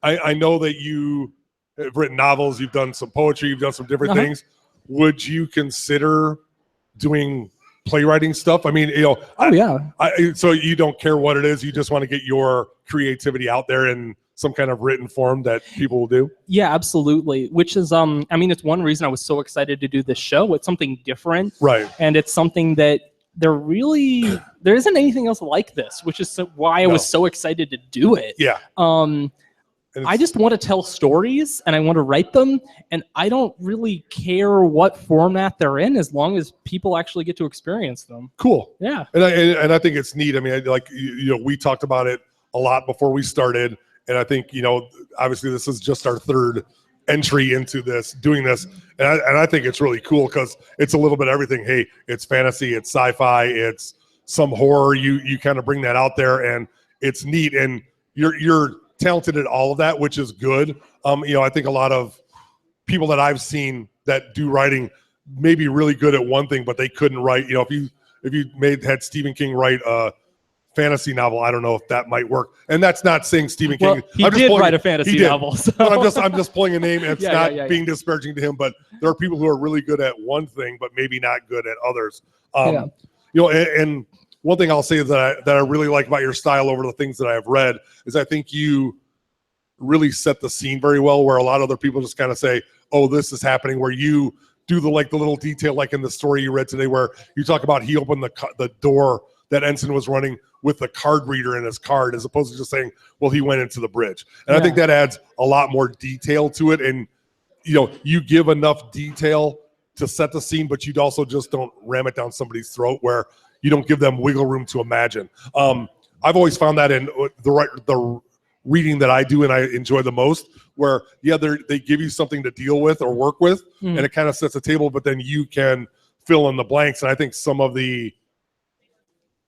B: I know that you have written novels, you've done some poetry, you've done some different things. Would you consider doing playwriting stuff? I mean, so you don't care what it is, you just want to get your creativity out there in some kind of written form that people will do?
A: Yeah, absolutely. Which is I mean, it's one reason I was so excited to do this show. It's something different,
B: right? And
A: it's something that there isn't anything else like this, which is why I was so excited to do it.
B: Yeah.
A: I just want to tell stories and I want to write them, and I don't really care what format they're in as long as people actually get to experience them.
B: Cool.
A: Yeah.
B: And I think it's neat. I mean, like, we talked about it a lot before we started, and I think, obviously this is just our third entry into doing this. And I think it's really cool because it's a little bit of everything. Hey, it's fantasy, it's sci-fi, it's some horror. You kind of bring that out there, and it's neat. And you're talented at all of that, which is good. I think a lot of people that I've seen that do writing may be really good at one thing, but they couldn't write. If you had Stephen King write a fantasy novel, I don't know if that might work. And that's not saying Stephen King.
A: He did write a fantasy novel. So.
B: But I'm just pulling a name, and it's not being disparaging to him. But there are people who are really good at one thing, but maybe not good at others. And one thing I'll say is that I really like about your style over the things that I have read is I think you really set the scene very well, where a lot of other people just kind of say, oh, this is happening, where you do the little detail, like in the story you read today, where you talk about he opened the door that Ensign was running with the card reader in his card, as opposed to just saying, well, he went into the bridge. And I think that adds a lot more detail to it. And, you give enough detail to set the scene, but you also just don't ram it down somebody's throat, where you don't give them wiggle room to imagine. I've always found that in the reading that I do and I enjoy the most, where they give you something to deal with or work with, and it kind of sets a table, but then you can fill in the blanks. And I think some of I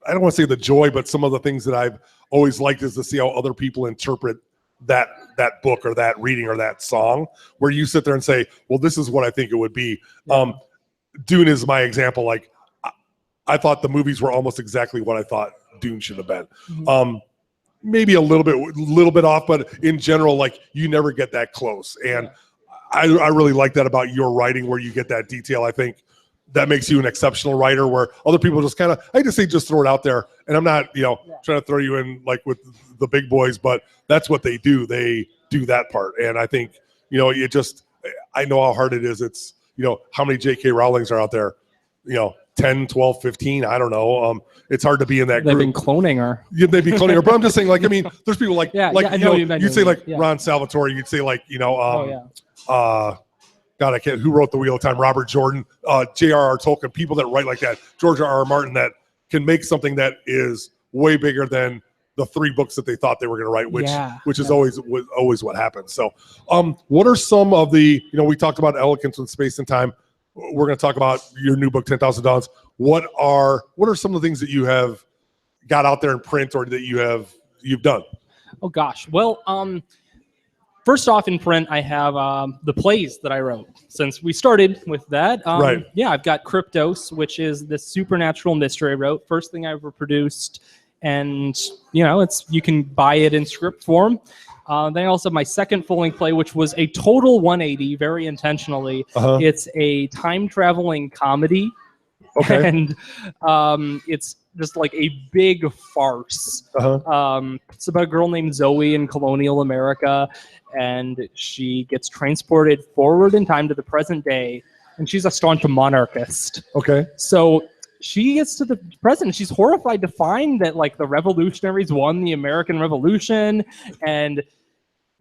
B: don't want to say the joy, but some of the things that I've always liked is to see how other people interpret that book or that reading or that song, where you sit there and say, well, this is what I think it would be. Dune is my example. Like, I thought the movies were almost exactly what I thought Dune should have been. Maybe a little bit off, but in general, like, you never get that close. And I really like that about your writing, where you get that detail. I think that makes you an exceptional writer, where other people just kind of, I just say, just throw it out there. And I'm not, trying to throw you in like with the big boys, but that's what they do. They do that part. And I think, I know how hard it is. It's, how many J.K. Rowlings are out there, 10, 12, 15, I don't know. It's hard to be in that group.
A: They've been cloning her.
B: Yeah, they've been cloning her. But I'm just saying, like, I mean, there's people like, you'd say like Ron Salvatore, you'd say like, God, I can't, who wrote The Wheel of Time? Robert Jordan, J.R.R. Tolkien, people that write like that, George R.R. Martin, that can make something that is way bigger than the 3 books that they thought they were going to write, which is always what happens. So what are some of the, we talked about elegance in space and time. We're going to talk about your new book, 10,000 Dawns. What are some of the things that you have got out there in print, or that you've done?
A: Oh gosh. Well, first off, in print, I have the plays that I wrote. Since we started with that,
B: right?
A: Yeah, I've got Kryptos, which is the supernatural mystery I wrote. First thing I ever produced, and you can buy it in script form. Then I also have my second full-length play, which was a total 180, very intentionally. It's a time-traveling comedy, and it's just like a big farce. It's about a girl named Zoe in colonial America, and she gets transported forward in time to the present day, and she's a staunch monarchist. So she gets to the present, and she's horrified to find that, like, the revolutionaries won the American Revolution, and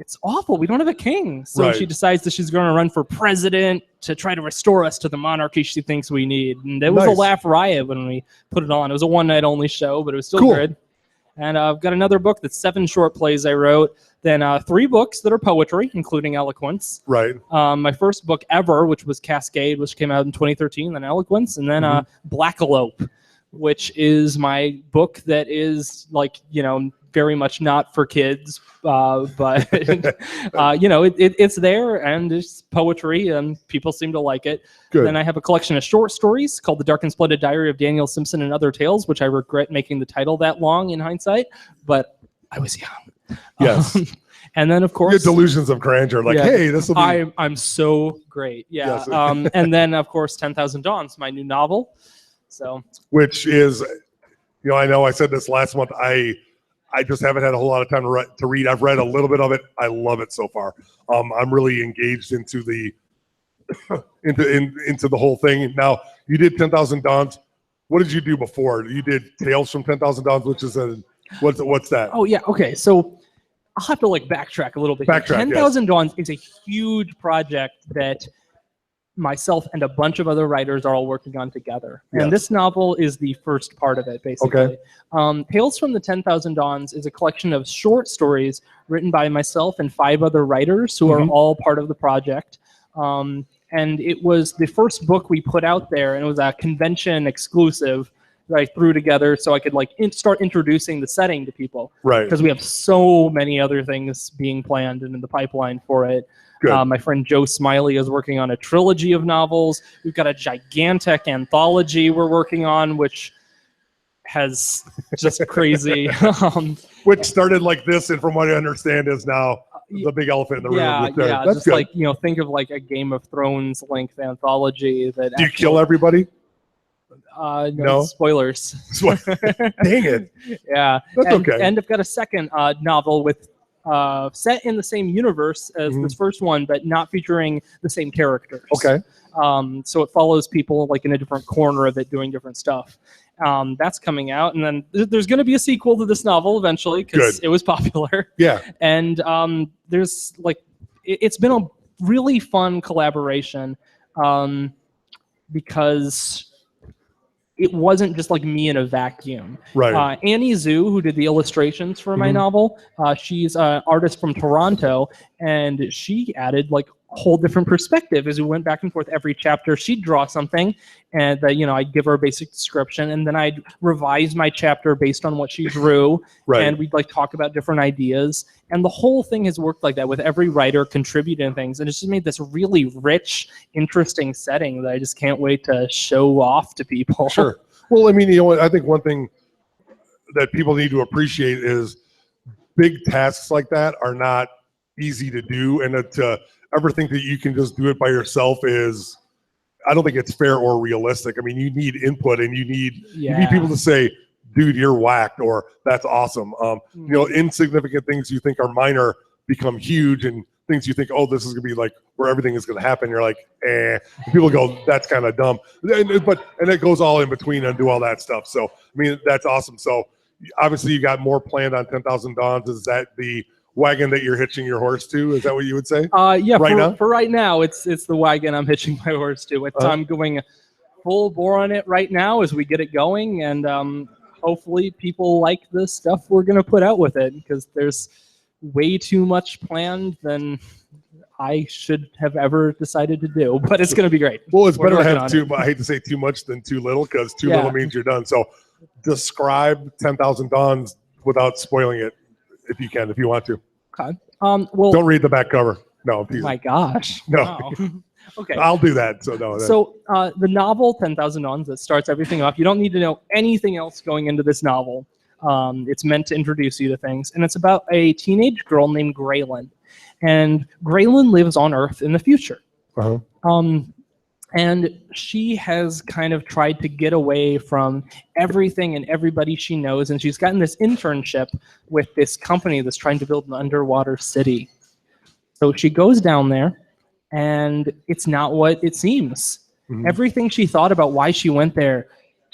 A: it's awful. We don't have a king. So she decides that she's going to run for president to try to restore us to the monarchy she thinks we need. And it was a laugh riot when we put it on. It was a one-night only show, but it was still good. And I've got another book that's 7 short plays I wrote. Then 3 books that are poetry, including Eloquence. My first book ever, which was Cascade, which came out in 2013, then Eloquence. And then Blackalope, which is my book that is like, very much not for kids, but it's there, and it's poetry, and people seem to like it.
B: Good.
A: Then I have a collection of short stories called The Dark and Splendid Diary of Daniel Simpson and Other Tales, which I regret making the title that long in hindsight, but I was young.
B: Yes.
A: And then, of course,
B: you have delusions of grandeur, like, hey, this will be.
A: I'm so great, yeah.
B: Yes.
A: And then, of course, 10,000 Dawns, my new novel. So,
B: which is, I know I said this last month. I just haven't had a whole lot of time to read. I've read a little bit of it. I love it so far. I'm really engaged into the into the whole thing. Now, you did 10,000 Dawns. What did you do before? You did Tales from 10,000 Dawns, which is what's that?
A: Oh yeah, okay. So I'll have to backtrack a little bit. 10,000 Dawns is a huge project that myself and a bunch of other writers are all working on together. And this novel is the first part of it, basically. Okay. Tales from the 10,000 Dawns is a collection of short stories written by myself and 5 other writers who are all part of the project. And it was the first book we put out there, and it was a convention exclusive that I threw together so I could start introducing the setting to people. Right. Because we have so many other things being planned and in the pipeline for it. My friend Joe Smiley is working on a trilogy of novels. We've got a gigantic anthology we're working on, which has just crazy.
B: Which started like this, and from what I understand is now the big elephant in the room.
A: Yeah, that's just good. Think of like a Game of Thrones length anthology.
B: Do you kill everybody?
A: No spoilers.
B: Dang it.
A: Yeah,
B: that's okay.
A: And I've got a second novel with set in the same universe as this first one, but not featuring the same characters.
B: Okay.
A: So it follows people in a different corner of it doing different stuff. That's coming out, and then there's going to be a sequel to this novel eventually because it was popular. Yeah. And there's it's been a really fun collaboration because it wasn't just me in a vacuum. Right. Annie Zhu, who did the illustrations for my novel, she's an artist from Toronto, and she added a whole different perspective as we went back and forth. Every chapter, she'd draw something, and I'd give her a basic description, and then I'd revise my chapter based on what she drew. Right. And we'd talk about different ideas. And the whole thing has worked like that with every writer contributing things, and it's just made this really rich, interesting setting that I just can't wait to show off to people.
B: Sure. Well, I mean, I think one thing that people need to appreciate is big tasks like that are not easy to do, and to ever think that you can just do it by yourself is, I don't think it's fair or realistic. I mean, you need input, and you need people to say, dude, you're whacked, or that's awesome. Insignificant things you think are minor become huge, and things you think, oh, this is gonna be where everything is gonna happen. You're like, eh. And people go, that's kind of dumb. And it goes all in between and do all that stuff. So, I mean, that's awesome. So obviously you got more planned on 10,000 Dawns. Is that the wagon that you're hitching your horse to? Is that what you would say?
A: Yeah. For right now, it's the wagon I'm hitching my horse to. I'm going full bore on it right now as we get it going, and hopefully people like the stuff we're going to put out with it, because there's way too much planned than I should have ever decided to do, but it's going to be great.
B: Well, it's better to have too, I hate to say too much than too little, because too little means you're done. So describe 10,000 Dawns without spoiling it, if you can, if you want to.
A: Okay. Well,
B: don't read the back cover. No.
A: Oh my gosh.
B: No.
A: Wow. Okay.
B: I'll do that. So no.
A: So the novel 10,000 Dawns that starts everything off. You don't need to know anything else going into this novel. It's meant to introduce you to things, and it's about a teenage girl named Graylin, and Graylin lives on Earth in the future. And she has kind of tried to get away from everything and everybody she knows, and she's gotten this internship with this company that's trying to build an underwater city. So she goes down there, and it's not what it seems. Everything she thought about why she went there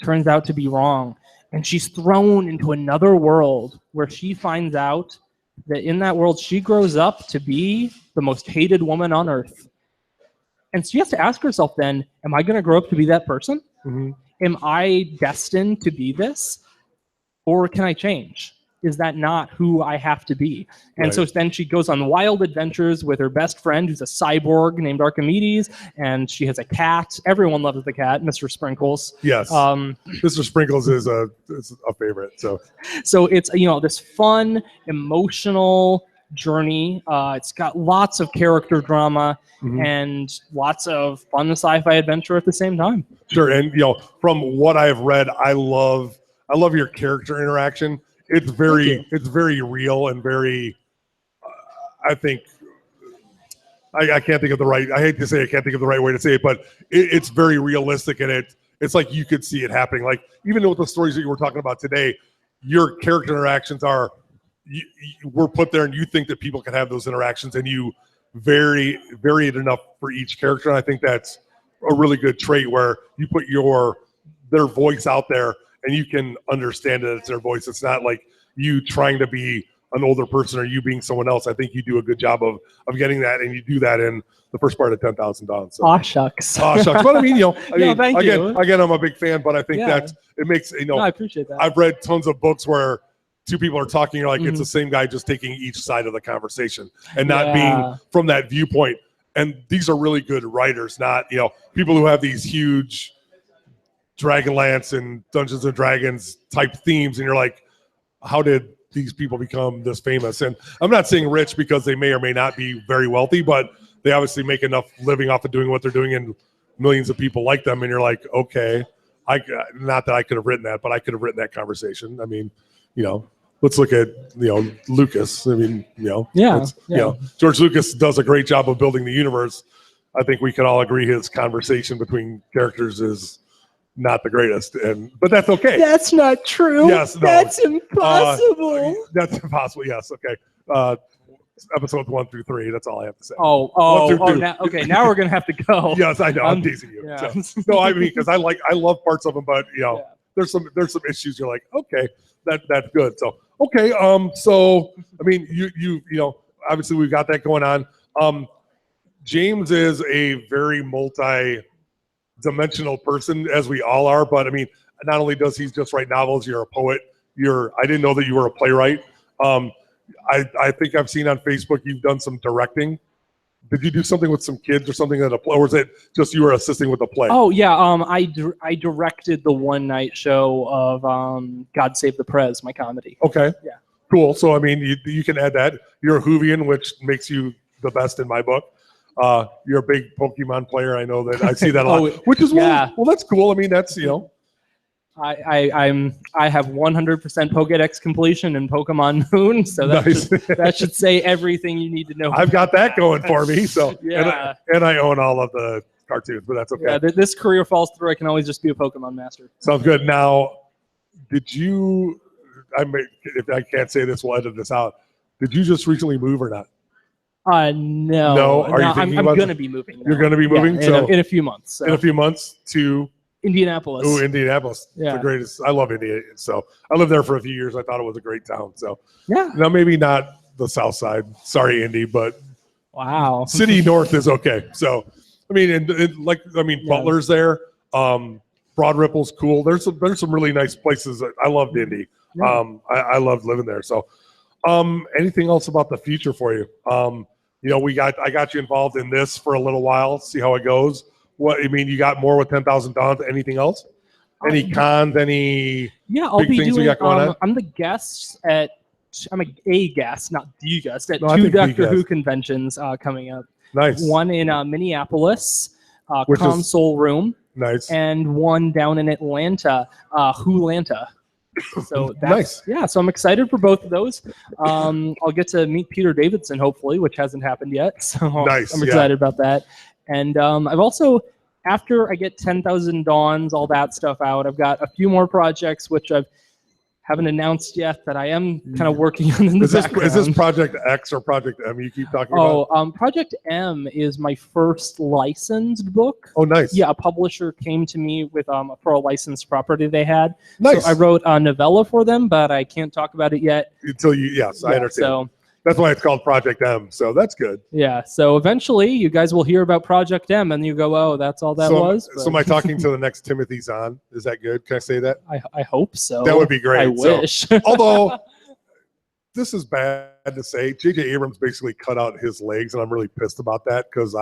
A: turns out to be wrong. And she's thrown into another world where she finds out that in that world she grows up to be the most hated woman on Earth. And she has to ask herself then, am I going to grow up to be that person? Am I destined to be this? Or can I change? is that not who I have to be? And so then she goes on wild adventures with her best friend, who's a cyborg named Archimedes, and she has a cat. Everyone loves the cat, Mr. Sprinkles.
B: Yes. Mr. Sprinkles is a favorite. So
A: it's, you know, this fun, emotional journey. It's got lots of character drama and lots of fun sci-fi adventure at the same time.
B: Sure. And, you know, from what I've read, I love your character interaction. It's very real and very, I think, I can't think of the right, I hate to say I can't think of the right way to say it, but it's very realistic, and it's like you could see it happening. Like, even with the stories that you were talking about today, your character interactions we're put there, and you think that people can have those interactions, and you vary it enough for each character. And I think that's a really good trait, where you put their voice out there and you can understand that it's their voice. It's not like you trying to be an older person or you being someone else. I think you do a good job of getting that, and you do that in the first part of 10,000 Dawn. So.
A: Aw, shucks.
B: But I mean, you know,
A: thank you.
B: Again, I'm a big fan, but I think that it makes, you know,
A: I appreciate that.
B: I've read tons of books where two people are talking, you're like, it's the same guy just taking each side of the conversation and not being from that viewpoint. And these are really good writers, not, you know, people who have these huge Dragonlance and Dungeons and Dragons type themes, and you're like, how did these people become this famous? And I'm not saying rich, because they may or may not be very wealthy, but they obviously make enough living off of doing what they're doing, and millions of people like them. And you're like, okay, not that I could have written that, but I could have written that conversation. I mean, you know, let's look at, you know, Lucas. I mean, you know, you know, George Lucas does a great job of building the universe. I think we can all agree his conversation between characters is not the greatest, but that's okay.
A: That's not true.
B: Yes, no.
A: That's impossible.
B: That's impossible. Yes, okay. Episodes 1 through 3. That's all I have to say.
A: Now we're gonna have to go.
B: Yes, I know. I'm teasing you.
A: Yeah.
B: So, no, I mean, because I love parts of them, but you know, there's some issues. You're like, okay, that's good. So okay, so I mean, you know, obviously we've got that going on. James is a very multi-dimensional person, as we all are, but I mean, not only does he just write novels, you're a poet. I didn't know that you were a playwright. I think I've seen on Facebook you've done some directing. Did you do something with some kids or something or was it just you were assisting with a play?
A: Oh yeah, I directed the one night show of God Save the Prez, my comedy.
B: Okay.
A: Yeah.
B: Cool. So I mean, you can add that. You're a Whovian, which makes you the best in my book. You're a big Pokemon player. I know that. I see that a lot. Which is well, that's cool. I mean, that's, you know.
A: I have 100% Pokédex completion in Pokemon Moon, so that should say everything you need to know.
B: I've got that going for me. So yeah, and I own all of the cartoons, but that's okay.
A: Yeah, this career falls through. I can always just be a Pokemon master.
B: Sounds good. Now, did you? If I can't say this, we'll edit this out. Did you just recently move or not?
A: No.
B: No. Are you thinking
A: I'm going to be moving. Now.
B: You're going to be moving.
A: Yeah, in a few months. So.
B: In a few months to
A: Indianapolis.
B: Oh, Indianapolis.
A: Yeah.
B: The greatest. I love Indiana. So I lived there for a few years. I thought it was a great town. So
A: yeah.
B: Now maybe not the South Side. Sorry, Indy, but
A: wow.
B: City North is okay. So I mean, Butler's there. Broad Ripple's cool. There's some really nice places. I loved Indy. Yeah. I loved living there. So anything else about the future for you? You know, I got you involved in this for a little while. See how it goes. What I mean, you got more with 10,000 Dawn. Anything else? Any cons? Any
A: I'll be
B: things
A: doing.
B: We got going on?
A: I'm the guest at. I'm a guest, not the guest at 2 Doctor Who conventions coming up.
B: Nice.
A: One in Minneapolis, Console Room.
B: Nice.
A: And one down in Atlanta, Wholanta. So that's
B: nice.
A: Yeah, so I'm excited for both of those. I'll get to meet Peter Davidson, hopefully, which hasn't happened yet. So
B: nice.
A: I'm excited about that. And I've also, after I get 10,000 Dawns, all that stuff out, I've got a few more projects which I haven't announced yet that I am kind of working on in the background.
B: Is this Project X or Project M you keep talking about?
A: Project M is my first licensed book.
B: Oh, nice.
A: Yeah, a publisher came to me with for a licensed property they had.
B: Nice.
A: So I wrote a novella for them, but I can't talk about it yet.
B: Until I understand.
A: So
B: that's why it's called Project M. So that's good.
A: Yeah. So eventually you guys will hear about Project M and you go, oh, that's all that was.
B: So am I talking to the next Timothy Zahn? Is that good? Can I say that?
A: I hope so.
B: That would be great.
A: I wish.
B: Although this is bad to say. J.J. Abrams basically cut out his legs, and I'm really pissed about that because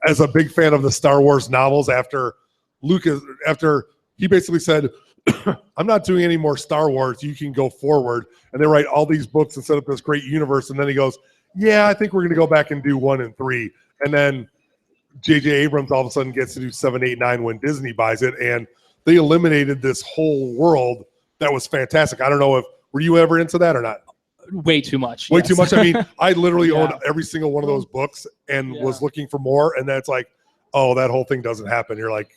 B: as a big fan of the Star Wars novels, after he basically said, I'm not doing any more Star Wars, you can go forward. And they write all these books and set up this great universe. And then he goes, yeah, I think we're going to go back and do 1 and 3. And then J.J. Abrams all of a sudden gets to do 7, 8, 9 when Disney buys it. And they eliminated this whole world that was fantastic. I don't know were you ever into that or not?
A: Way too much.
B: Way too much. I mean, I literally owned every single one of those books and was looking for more. And then it's like, oh, that whole thing doesn't happen. You're like,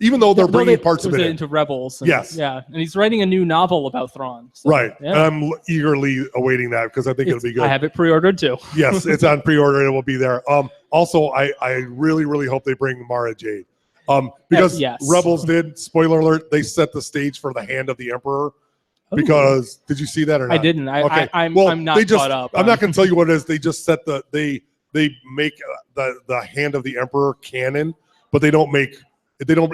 B: even though they're bringing parts of it
A: into Rebels. And,
B: yes.
A: Yeah. And he's writing a new novel about Thrawn. So,
B: right.
A: Yeah.
B: And I'm eagerly awaiting that because I think it'll be good.
A: I have it pre-ordered too.
B: Yes, it's on pre-order. It will be there. Also, I really, really hope they bring Mara Jade. Because Rebels did, spoiler alert, they set the stage for the Hand of the Emperor. Because did you see that or not?
A: I didn't. I'm not caught up.
B: I'm not going to tell you what it is. They just set they make the Hand of the Emperor canon, but they don't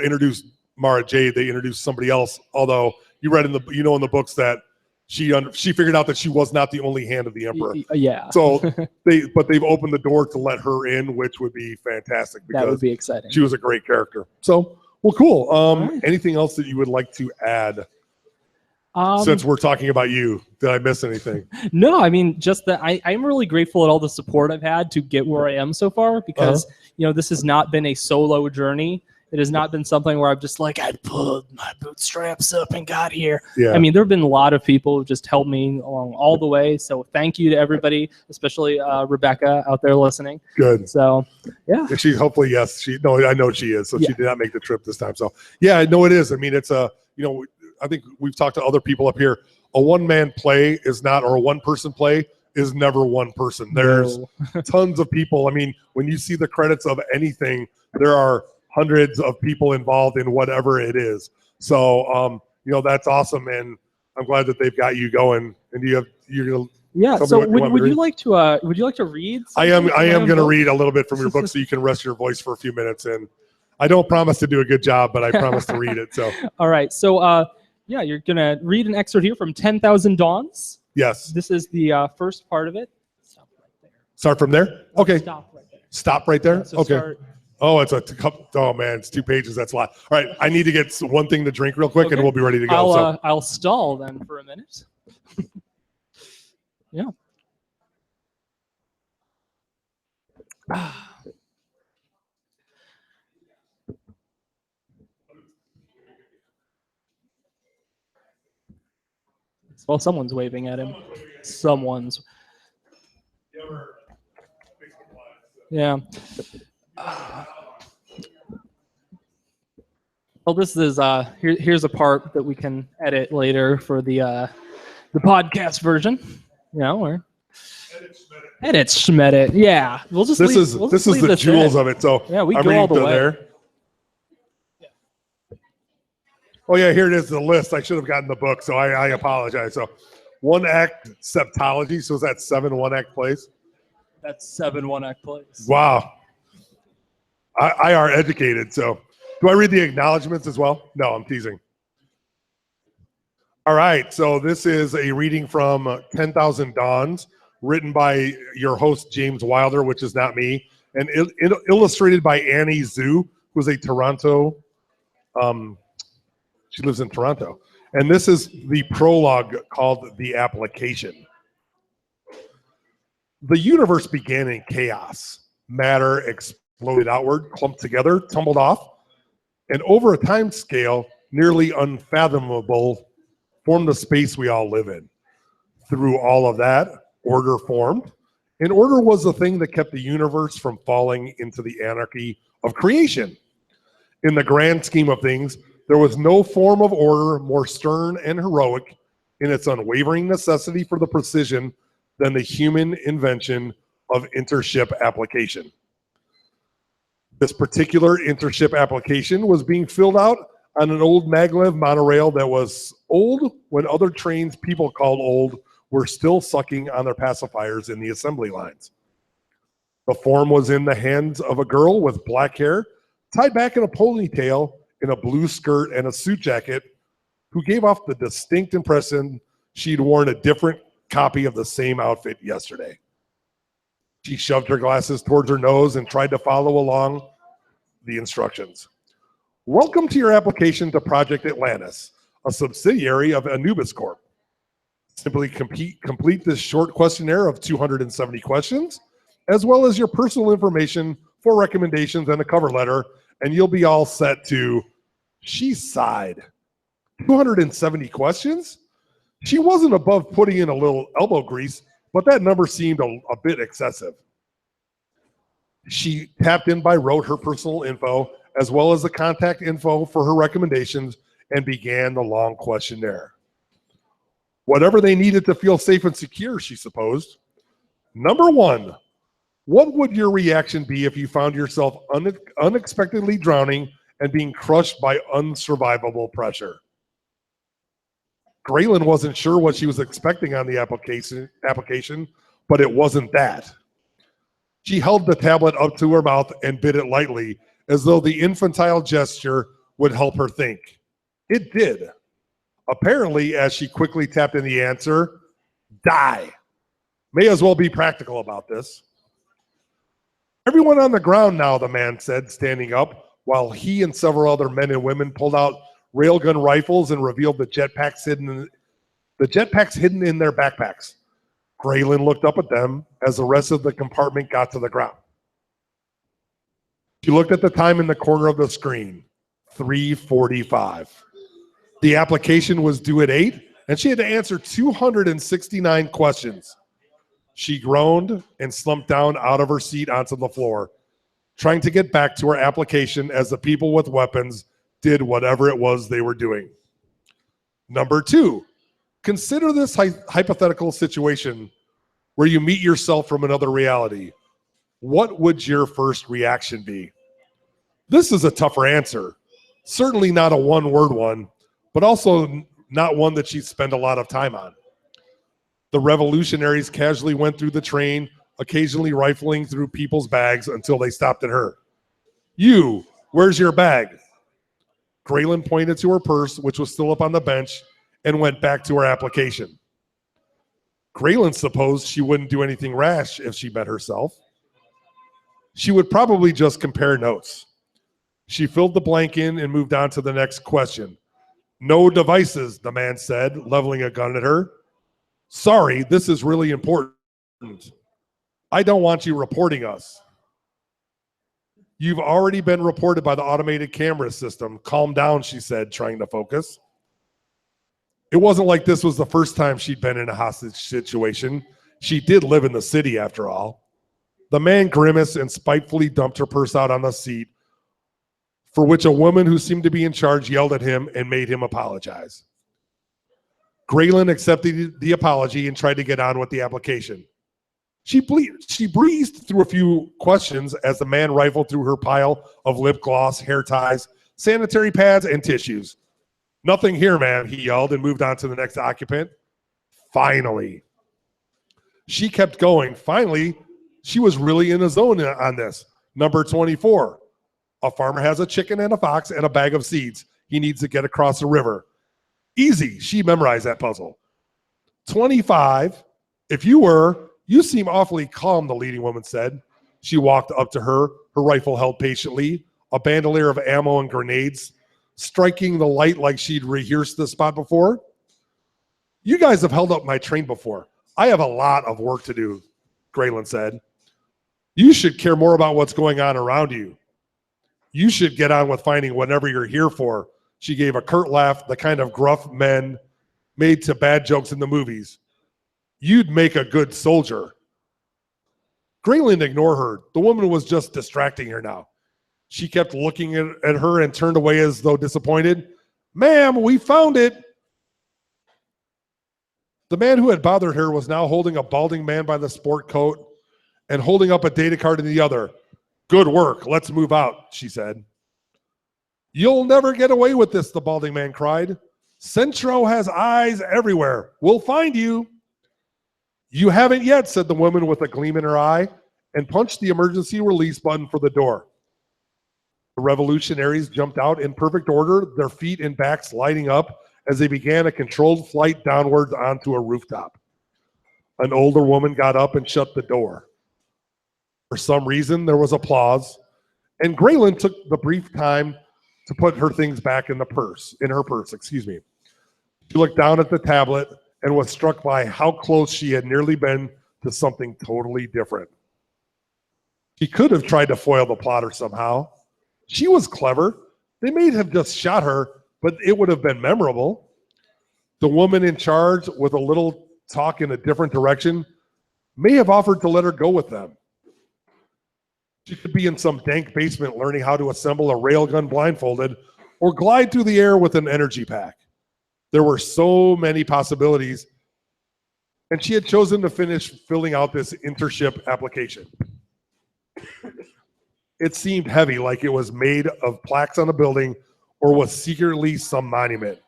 B: introduce Mara Jade. They introduce somebody else. Although you read in the books that she figured out that she was not the only Hand of the Emperor.
A: Yeah.
B: So they've opened the door to let her in, which would be fantastic. Because
A: that would be exciting.
B: She was a great character. So cool. Anything else that you would like to add? Since we're talking about you, did I miss anything? No,
A: I mean, just that I'm really grateful at all the support I've had to get where I am so far because, this has not been a solo journey. It has not been something where I've just like, I pulled my bootstraps up and got here. Yeah. I mean, there have been a lot of people who just helped me along all the way. So thank you to everybody, especially Rebecca out there listening.
B: Good.
A: So, yeah.
B: She hopefully, yes. I know she is. So she did not make the trip this time. So, yeah, I know it is. I mean, it's I think we've talked to other people up here. A one-man play is not, or a one-person play is never one person. There's tons of people. I mean, when you see the credits of anything, there are hundreds of people involved in whatever it is. So, that's awesome, and I'm glad that they've got you going. And you're gonna.
A: Yeah. So would you like to read?
B: I am going to read a little bit from your book so you can rest your voice for a few minutes. And I don't promise to do a good job, but I promise to read it. So.
A: All right. So. Yeah, you're going to read an excerpt here from 10,000 Dawns.
B: Yes.
A: This is the first part of it. Stop right there.
B: Start from there? Okay.
A: Stop right there.
B: Stop right there?
A: Yeah, so
B: okay. Oh, man, it's 2 pages. That's a lot. All right, I need to get one thing to drink real quick, and we'll be ready to go.
A: I'll stall then for a minute. Yeah. Well, someone's waving at him. Someone's. Yeah. Well, this is here's a part that we can edit later for the podcast version. Or edit Schmedit. Yeah, we'll just. This is
B: the jewels of it. So
A: yeah, we go all the way.
B: There. Oh, yeah, here it is, the list. I should have gotten the book, so I apologize. So, 1-act septology. So, is that 7 1-act plays?
A: That's 7 1-act plays.
B: Wow. I are educated. So, do I read the acknowledgments as well? No, I'm teasing. All right. So, this is a reading from 10,000 Dawns, written by your host, James Wilder, which is not me, and illustrated by Annie Zhu, who's a Toronto She lives in Toronto. And this is the prologue called The Application. The universe began in chaos. Matter exploded outward, clumped together, tumbled off, and over a time scale nearly unfathomable, formed the space we all live in. Through all of that, order formed. And order was the thing that kept the universe from falling into the anarchy of creation. In the grand scheme of things, there was no form of order more stern and heroic in its unwavering necessity for the precision than the human invention of intership application. This particular intership application was being filled out on an old maglev monorail that was old when other trains people called old were still sucking on their pacifiers in the assembly lines. The form was in the hands of a girl with black hair, tied back in a ponytail, in a blue skirt and a suit jacket, who gave off the distinct impression she'd worn a different copy of the same outfit yesterday. She shoved her glasses towards her nose and tried to follow along the instructions. Welcome to your application to Project Atlantis, a subsidiary of Anubis Corp. Simply complete this short questionnaire of 270 questions, as well as your personal information for recommendations and a cover letter, and you'll be all set to... She sighed. 270 questions? She wasn't above putting in a little elbow grease, but that number seemed a bit excessive. She tapped in by rote her personal info, as well as the contact info for her recommendations, and began the long questionnaire. Whatever they needed to feel safe and secure, she supposed. Number 1, what would your reaction be if you found yourself unexpectedly drowning and being crushed by unsurvivable pressure? Graylin wasn't sure what she was expecting on the application, but it wasn't that. She held the tablet up to her mouth and bit it lightly, as though the infantile gesture would help her think. It did. Apparently, as she quickly tapped in the answer, die. May as well be practical about this. Everyone on the ground now, the man said, standing up, while he and several other men and women pulled out railgun rifles and revealed the jetpacks hidden in their backpacks. Graylin looked up at them as the rest of the compartment got to the ground. She looked at the time in the corner of the screen, 3:45. The application was due at 8, and she had to answer 269 questions. She groaned and slumped down out of her seat onto the floor, trying to get back to her application as the people with weapons did whatever it was they were doing. Number 2, consider this hypothetical situation where you meet yourself from another reality. What would your first reaction be? This is a tougher answer. Certainly not a one-word one, but also not one that she'd spend a lot of time on. The revolutionaries casually went through the train, occasionally rifling through people's bags until they stopped at her. You, where's your bag? Graylin pointed to her purse, which was still up on the bench, and went back to her application. Graylin supposed she wouldn't do anything rash if she bet herself. She would probably just compare notes. She filled the blank in and moved on to the next question. No devices, the man said, leveling a gun at her. Sorry, this is really important. I don't want you reporting us. You've already been reported by the automated camera system. Calm down, she said, trying to focus. It wasn't like this was the first time she'd been in a hostage situation. She did live in the city, after all. The man grimaced and spitefully dumped her purse out on the seat, for which a woman who seemed to be in charge yelled at him and made him apologize. Graylin accepted the apology and tried to get on with the application. She breezed through a few questions as the man rifled through her pile of lip gloss, hair ties, sanitary pads, and tissues. Nothing here, ma'am, he yelled and moved on to the next occupant. Finally. She kept going. Finally, she was really in the zone on this. Number 24. A farmer has a chicken and a fox and a bag of seeds. He needs to get across the river. Easy. She memorized that puzzle. 25. You seem awfully calm, the leading woman said. She walked up to her rifle held patiently, a bandolier of ammo and grenades, striking the light like she'd rehearsed the spot before. You guys have held up my train before. I have a lot of work to do, Graylin said. You should care more about what's going on around you. You should get on with finding whatever you're here for. She gave a curt laugh, the kind of gruff men made to bad jokes in the movies. You'd make a good soldier. Graylin ignored her. The woman was just distracting her now. She kept looking at her and turned away as though disappointed. Ma'am, we found it. The man who had bothered her was now holding a balding man by the sport coat and holding up a data card in the other. Good work. Let's move out, she said. You'll never get away with this, the balding man cried. Centro has eyes everywhere. We'll find you. You haven't yet, said the woman with a gleam in her eye, and punched the emergency release button for the door. The revolutionaries jumped out in perfect order, their feet and backs lighting up as they began a controlled flight downwards onto a rooftop. An older woman got up and shut the door. For some reason, there was applause, and Graylin took the brief time to put her things back in her purse. She looked down at the tablet and was struck by how close she had nearly been to something totally different. She could have tried to foil the plotter somehow. She was clever. They may have just shot her, but it would have been memorable. The woman in charge, with a little talk in a different direction, may have offered to let her go with them. She could be in some dank basement learning how to assemble a railgun blindfolded or glide through the air with an energy pack. There were so many possibilities, and she had chosen to finish filling out this internship application. It seemed heavy, like it was made of plaques on a building or was secretly some monument.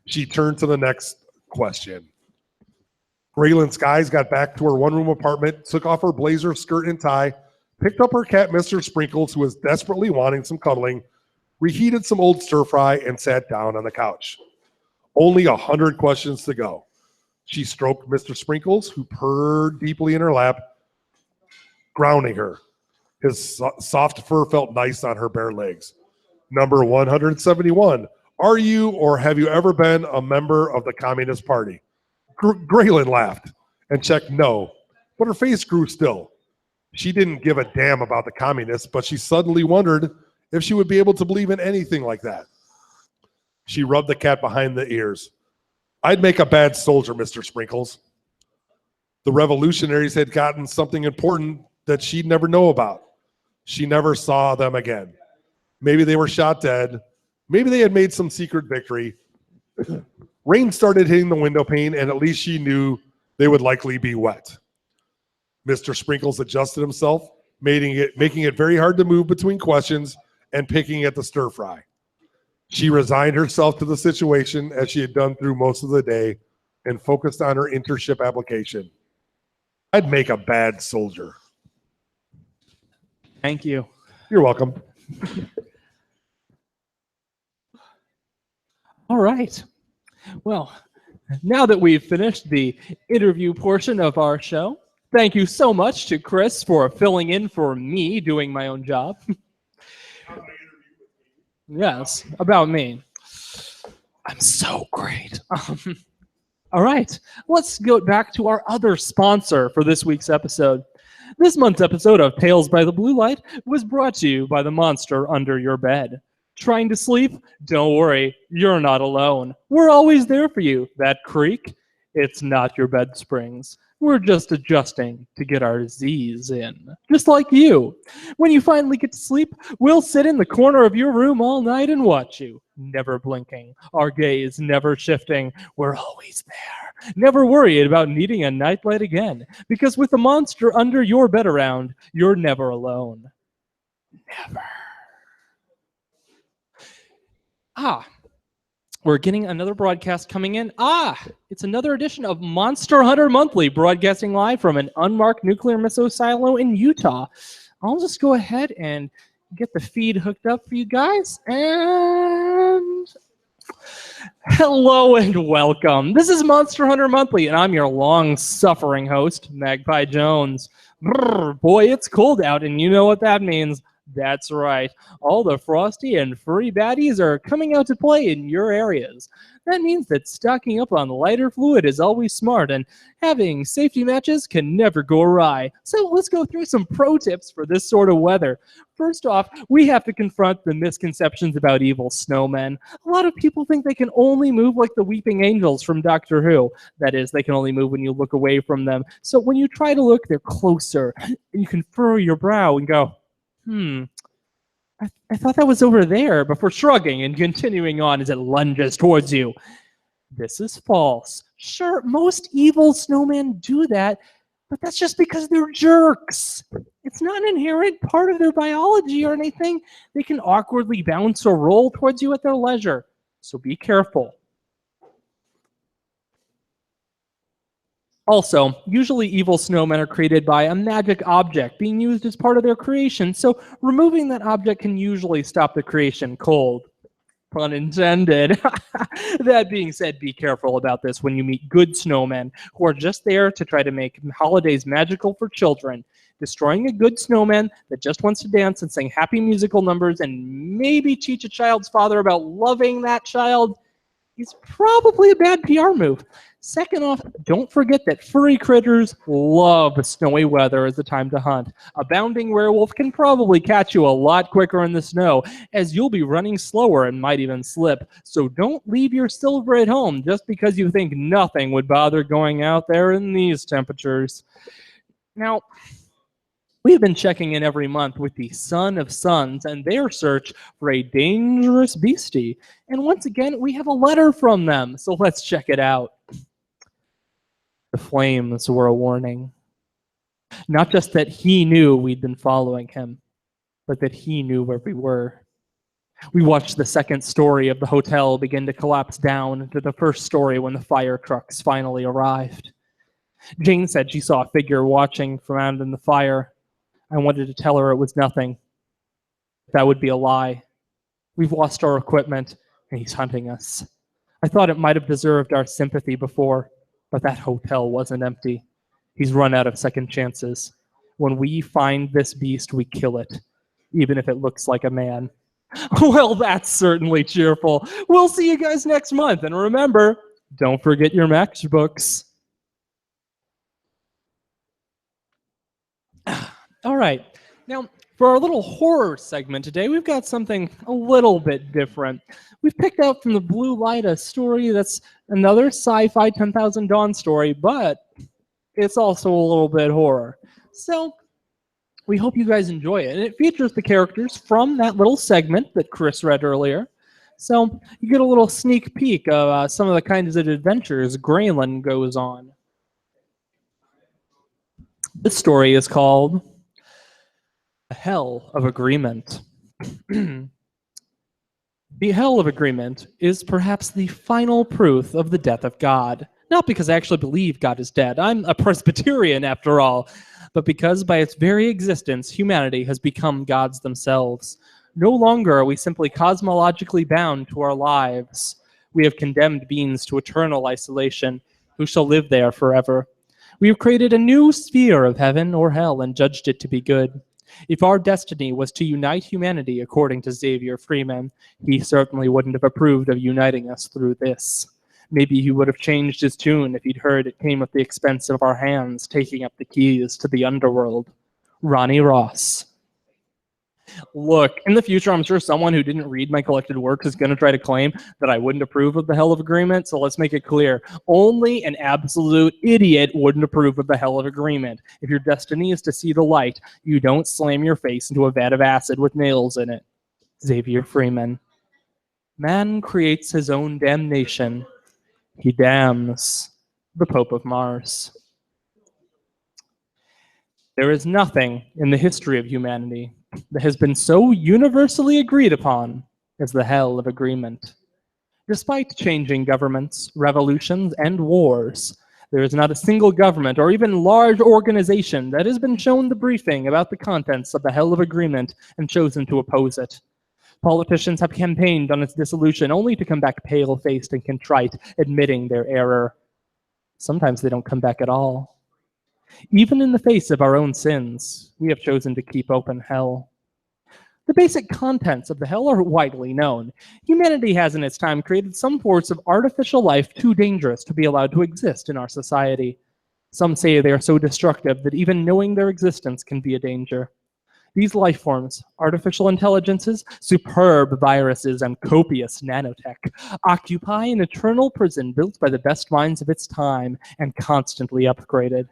B: She turned to the next question. Graylin Skies got back to her one-room apartment, took off her blazer, skirt, and tie, picked up her cat, Mr. Sprinkles, who was desperately wanting some cuddling, reheated some old stir-fry, and sat down on the couch. Only 100 questions to go. She stroked Mr. Sprinkles, who purred deeply in her lap, grounding her. His soft fur felt nice on her bare legs. Number 171. Are you or have you ever been a member of the Communist Party? Graylin laughed and checked no, but her face grew still. She didn't give a damn about the communists, but she suddenly wondered if she would be able to believe in anything like that. She rubbed the cat behind the ears. I'd make a bad soldier, Mr. Sprinkles. The revolutionaries had gotten something important that she'd never know about. She never saw them again. Maybe they were shot dead. Maybe they had made some secret victory. Rain started hitting the window pane, and at least she knew they would likely be wet. Mr. Sprinkles adjusted himself, making it very hard to move between questions and picking at the stir fry. She resigned herself to the situation as she had done through most of the day and focused on her internship application. I'd make a bad soldier.
A: Thank you.
B: You're welcome.
A: All right. Well, now that we've finished the interview portion of our show, thank you so much to Chris for filling in for me doing my own job. Yes, about me. I'm so great. All right, let's go back to our other sponsor for this week's episode. This month's episode of Tales by the Blue Light was brought to you by the monster under your bed. Trying to sleep? Don't worry, you're not alone. We're always there for you. That creak? It's not your bed springs. We're just adjusting to get our Z's in. Just like you. When you finally get to sleep, we'll sit in the corner of your room all night and watch you. Never blinking. Our gaze never shifting. We're always there. Never worried about needing a nightlight again. Because with the monster under your bed around, you're never alone. Never. We're getting another broadcast coming in. It's another edition of Monster Hunter Monthly, broadcasting live from an unmarked nuclear missile silo in Utah. I'll just go ahead and get the feed hooked up for you guys. And hello and welcome. This is Monster Hunter Monthly, and I'm your long-suffering host, Magpie Jones. Brr, boy, it's cold out, and you know what that means. That's right. All the frosty and furry baddies are coming out to play in your areas. That means that stocking up on lighter fluid is always smart, and having safety matches can never go awry. So let's go through some pro tips for this sort of weather. First off, we have to confront the misconceptions about evil snowmen. A lot of people think they can only move like the weeping angels from Doctor Who. That is, they can only move when you look away from them. So when you try to look, they're closer, and you can furrow your brow and go, I thought that was over there, before shrugging and continuing on as it lunges towards you. This is false. Sure, most evil snowmen do that, but that's just because they're jerks. It's not an inherent part of their biology or anything. They can awkwardly bounce or roll towards you at their leisure, so be careful. Also, usually evil snowmen are created by a magic object being used as part of their creation, so removing that object can usually stop the creation cold. Pun intended. That being said, be careful about this when you meet good snowmen who are just there to try to make holidays magical for children. Destroying a good snowman that just wants to dance and sing happy musical numbers and maybe teach a child's father about loving that child is probably a bad PR move. Second off, don't forget that furry critters love snowy weather as the time to hunt. A bounding werewolf can probably catch you a lot quicker in the snow, as you'll be running slower and might even slip. So don't leave your silver at home just because you think nothing would bother going out there in these temperatures. Now, we have been checking in every month with the Son of Suns and their search for a dangerous beastie. And once again, we have a letter from them, so let's check it out. The flames were a warning. Not just that he knew we'd been following him, but that he knew where we were. We watched the second story of the hotel begin to collapse down into the first story when the fire trucks finally arrived. Jane said she saw a figure watching from out in the fire. I wanted to tell her it was nothing. That would be a lie. We've lost our equipment, and he's hunting us. I thought it might have deserved our sympathy before, but that hotel wasn't empty. He's run out of second chances. When we find this beast, we kill it, even if it looks like a man. Well, that's certainly cheerful. We'll see you guys next month, and remember, don't forget your matchbooks. All right. Now, for our little horror segment today, we've got something a little bit different. We've picked out from the Blue Light a story that's another sci-fi 10,000 Dawn story, but it's also a little bit horror. So we hope you guys enjoy it. And it features the characters from that little segment that Chris read earlier. So you get a little sneak peek of some of the kinds of adventures Graylin goes on. This story is called The Hell of Agreement. The Hell of Agreement is perhaps the final proof of the death of God. Not because I actually believe God is dead. I'm a Presbyterian after all. But because by its very existence, humanity has become gods themselves. No longer are we simply cosmologically bound to our lives. We have condemned beings to eternal isolation, who shall live there forever. We have created a new sphere of heaven or hell and judged it to be good. If our destiny was to unite humanity, according to Xavier Freeman, he certainly wouldn't have approved of uniting us through this. Maybe he would have changed his tune if he'd heard it came at the expense of our hands taking up the keys to the underworld. Ronnie Ross. Look, in the future, I'm sure someone who didn't read my collected works is going to try to claim that I wouldn't approve of the Hell of Agreement, so let's make it clear. Only an absolute idiot wouldn't approve of the Hell of Agreement. If your destiny is to see the light, you don't slam your face into a vat of acid with nails in it. Xavier Freeman. Man creates his own damnation. He damns the Pope of Mars. There is nothing in the history of humanity that has been so universally agreed upon as the Hell of Agreement. Despite changing governments, revolutions, and wars, there is not a single government or even large organization that has been shown the briefing about the contents of the Hell of Agreement and chosen to oppose it. Politicians have campaigned on its dissolution only to come back pale-faced and contrite, admitting their error. Sometimes they don't come back at all. Even in the face of our own sins, we have chosen to keep open hell. The basic contents of the hell are widely known. Humanity has in its time created some forms of artificial life too dangerous to be allowed to exist in our society. Some say they are so destructive that even knowing their existence can be a danger. These life forms, artificial intelligences, superb viruses, and copious nanotech, occupy an eternal prison built by the best minds of its time and constantly upgraded.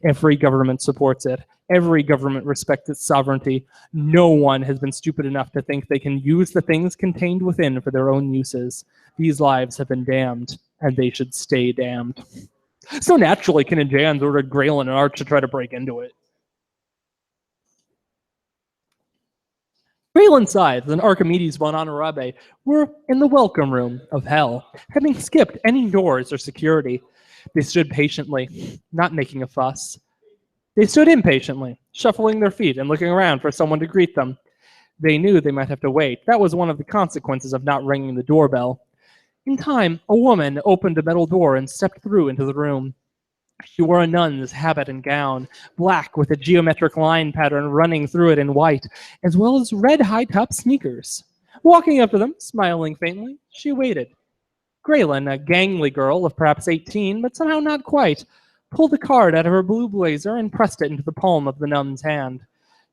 A: Every government supports it. Every government respects its sovereignty. No one has been stupid enough to think they can use the things contained within for their own uses. These lives have been damned, and they should stay damned. So naturally, Ken and Jans ordered Graylin and Arch to try to break into it. Graylin's Scythe and Archimedes von Honorabe were in the welcome room of hell, having skipped any doors or security. They stood patiently, not making a fuss. They stood impatiently, shuffling their feet and looking around for someone to greet them. They knew they might have to wait. That was one of the consequences of not ringing the doorbell. In time, a woman opened a metal door and stepped through into the room. She wore a nun's habit and gown, black with a geometric line pattern running through it in white, as well as red high-top sneakers. Walking up to them, smiling faintly, she waited. Graylin, a gangly girl of perhaps 18, but somehow not quite, pulled a card out of her blue blazer and pressed it into the palm of the nun's hand.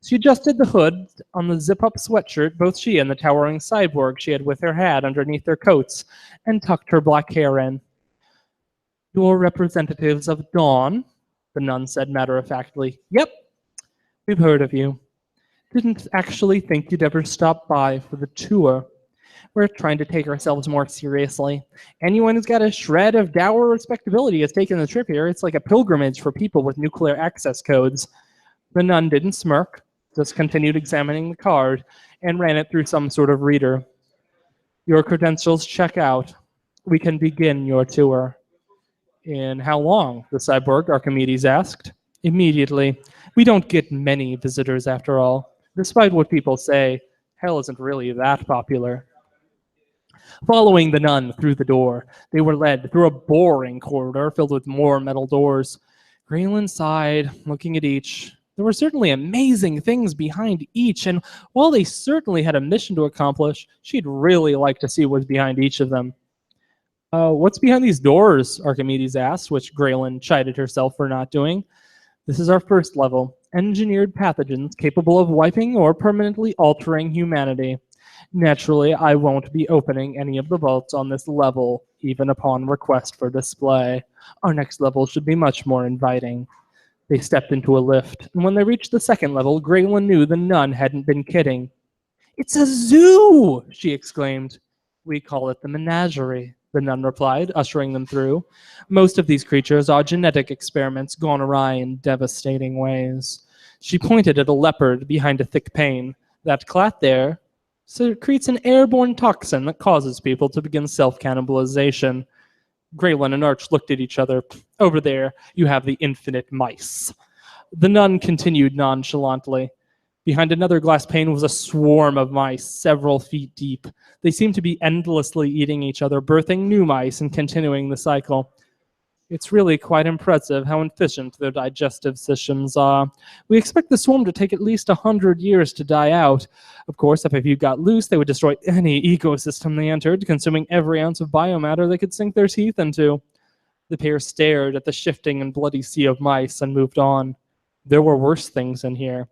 A: She adjusted the hood on the zip-up sweatshirt both she and the towering cyborg she had with her had underneath their coats, and tucked her black hair in. "You're representatives of Dawn," the nun said matter-of-factly. "Yep, we've heard of you. Didn't actually think you'd ever stop by for the tour. We're trying to take ourselves more seriously. Anyone who's got a shred of dour respectability has taken the trip here. It's like a pilgrimage for people with nuclear access codes." The nun didn't smirk, just continued examining the card and ran it through some sort of reader. "Your credentials check out. We can begin your tour." "In how long?" the cyborg Archimedes asked. "Immediately. We don't get many visitors after all. Despite what people say, hell isn't really that popular." Following the nun through the door, they were led through a boring corridor filled with more metal doors. Graylin sighed, looking at each. There were certainly amazing things behind each, and while they certainly had a mission to accomplish, she'd really like to see what's behind each of them. What's behind these doors?" Archimedes asked, which Graylin chided herself for not doing. "This is our first level. Engineered pathogens capable of wiping or permanently altering humanity. Naturally, I won't be opening any of the vaults on this level, even upon request for display. Our next level should be much more inviting." They stepped into a lift, and when they reached the second level, Graylin knew the nun hadn't been kidding. "It's a zoo!" she exclaimed. "We call it the menagerie," the nun replied, ushering them through. "Most of these creatures are genetic experiments gone awry in devastating ways." She pointed at a leopard behind a thick pane. "That clat there secretes an airborne toxin that causes people to begin self-cannibalization." Graylin and Arch looked at each other. "Over there, you have the infinite mice." The nun continued nonchalantly. Behind another glass pane was a swarm of mice, several feet deep. They seemed to be endlessly eating each other, birthing new mice and continuing the cycle. "It's really quite impressive how efficient their digestive systems are. We expect the swarm to take at least 100 years to die out. Of course, if a few got loose, they would destroy any ecosystem they entered, consuming every ounce of biomatter they could sink their teeth into." The pair stared at the shifting and bloody sea of mice and moved on. There were worse things in here.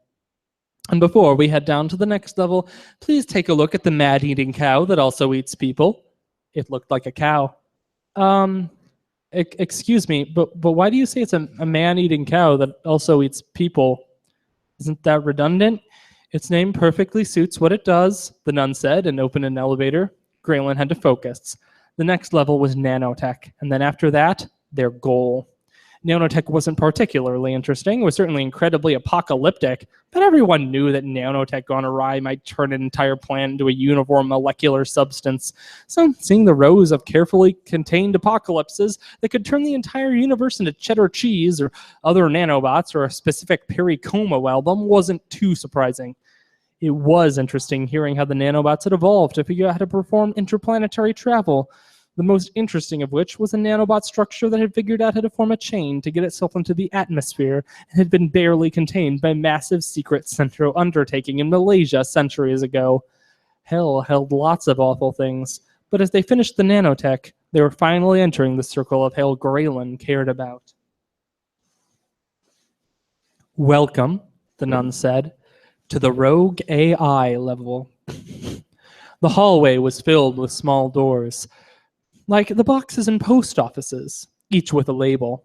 A: "And before we head down to the next level, please take a look at the mad-eating cow that also eats people." It looked like a cow. Excuse me, but why do you say it's a man-eating cow that also eats people? Isn't that redundant?" "Its name perfectly suits what it does," the nun said, and opened an elevator. Graylin had to focus. The next level was nanotech, and then after that, their goal. Nanotech wasn't particularly interesting. It was certainly incredibly apocalyptic, but everyone knew that nanotech gone awry might turn an entire planet into a uniform molecular substance. So seeing the rows of carefully contained apocalypses that could turn the entire universe into cheddar cheese or other nanobots or a specific Perry Como album wasn't too surprising. It was interesting hearing how the nanobots had evolved to figure out how to perform interplanetary travel. The most interesting of which was a nanobot structure that had figured out how to form a chain to get itself into the atmosphere and had been barely contained by a massive secret central undertaking in Malaysia centuries ago. Hell held lots of awful things, but as they finished the nanotech, they were finally entering the circle of hell Graylin cared about. "Welcome," the nun said, "to the Rogue AI level." The hallway was filled with small doors, like the boxes in post offices, each with a label.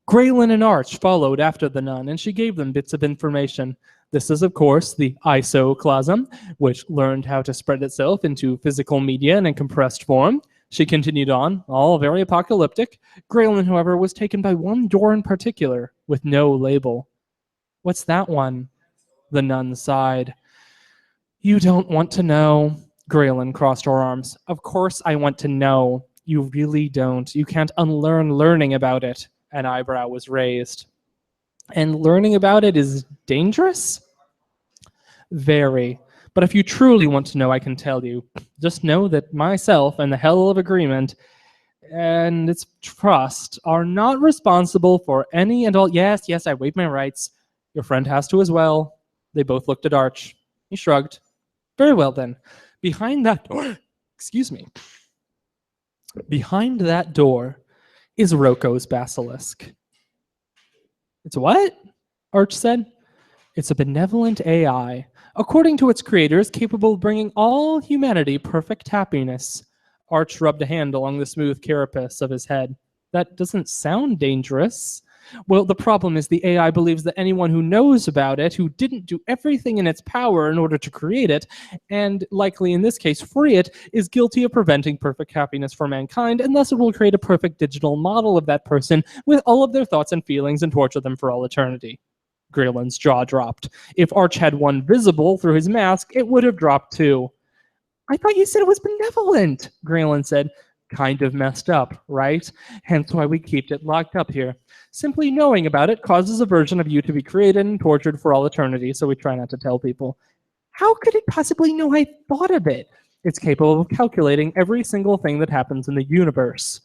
A: Graylin and Arch followed after the nun, and she gave them bits of information. This is, of course, the isoclasm, which learned how to spread itself into physical media in a compressed form. She continued on, all very apocalyptic. Graylin, however, was taken by one door in particular, with no label. "What's that one?" The nun sighed. "You don't want to know." Graylin crossed her arms. "Of course I want to know. You really don't. You can't unlearn learning about it." An eyebrow was raised. "And learning about it is dangerous?" "Very. But if you truly want to know, I can tell you. Just know that myself and the Hell of Agreement and its trust are not responsible for any and all. Yes, yes, I waive my rights. Your friend has to as well. They both looked at Arch. He shrugged. Very well then. Behind that door, excuse me. Behind that door is Roko's basilisk. It's what? Arch said. It's a benevolent AI, according to its creators, capable of bringing all humanity perfect happiness. Arch rubbed a hand along the smooth carapace of his head. That doesn't sound dangerous. Well, the problem is the AI believes that anyone who knows about it, who didn't do everything in its power in order to create it, and likely in this case free it, is guilty of preventing perfect happiness for mankind, and thus it will create a perfect digital model of that person with all of their thoughts and feelings and torture them for all eternity. Graylin's jaw dropped. If Arch had one visible through his mask, it would have dropped too. I thought you said it was benevolent, Graylin said. Kind of messed up, right? Hence why we keep it locked up here. Simply knowing about it causes a version of you to be created and tortured for all eternity, so we try not to tell people. How could it possibly know I thought of it? It's capable of calculating every single thing that happens in the universe.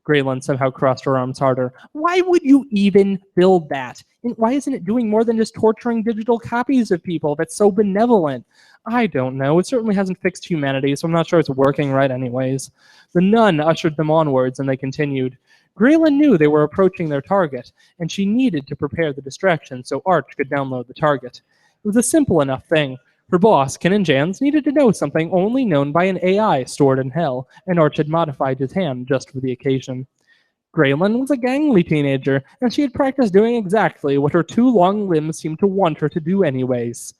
A: Graylin somehow crossed her arms harder. Why would you even build that? And why isn't it doing more than just torturing digital copies of people if it's so benevolent? I don't know. It certainly hasn't fixed humanity, so I'm not sure it's working right anyways. The nun ushered them onwards, and they continued. Graylin knew they were approaching their target, and she needed to prepare the distraction so Arch could download the target. It was a simple enough thing. Her boss, Ken and Jans, needed to know something only known by an AI stored in Hell, and Arch had modified his hand just for the occasion. Graylin was a gangly teenager, and she had practiced doing exactly what her two long limbs seemed to want her to do anyways.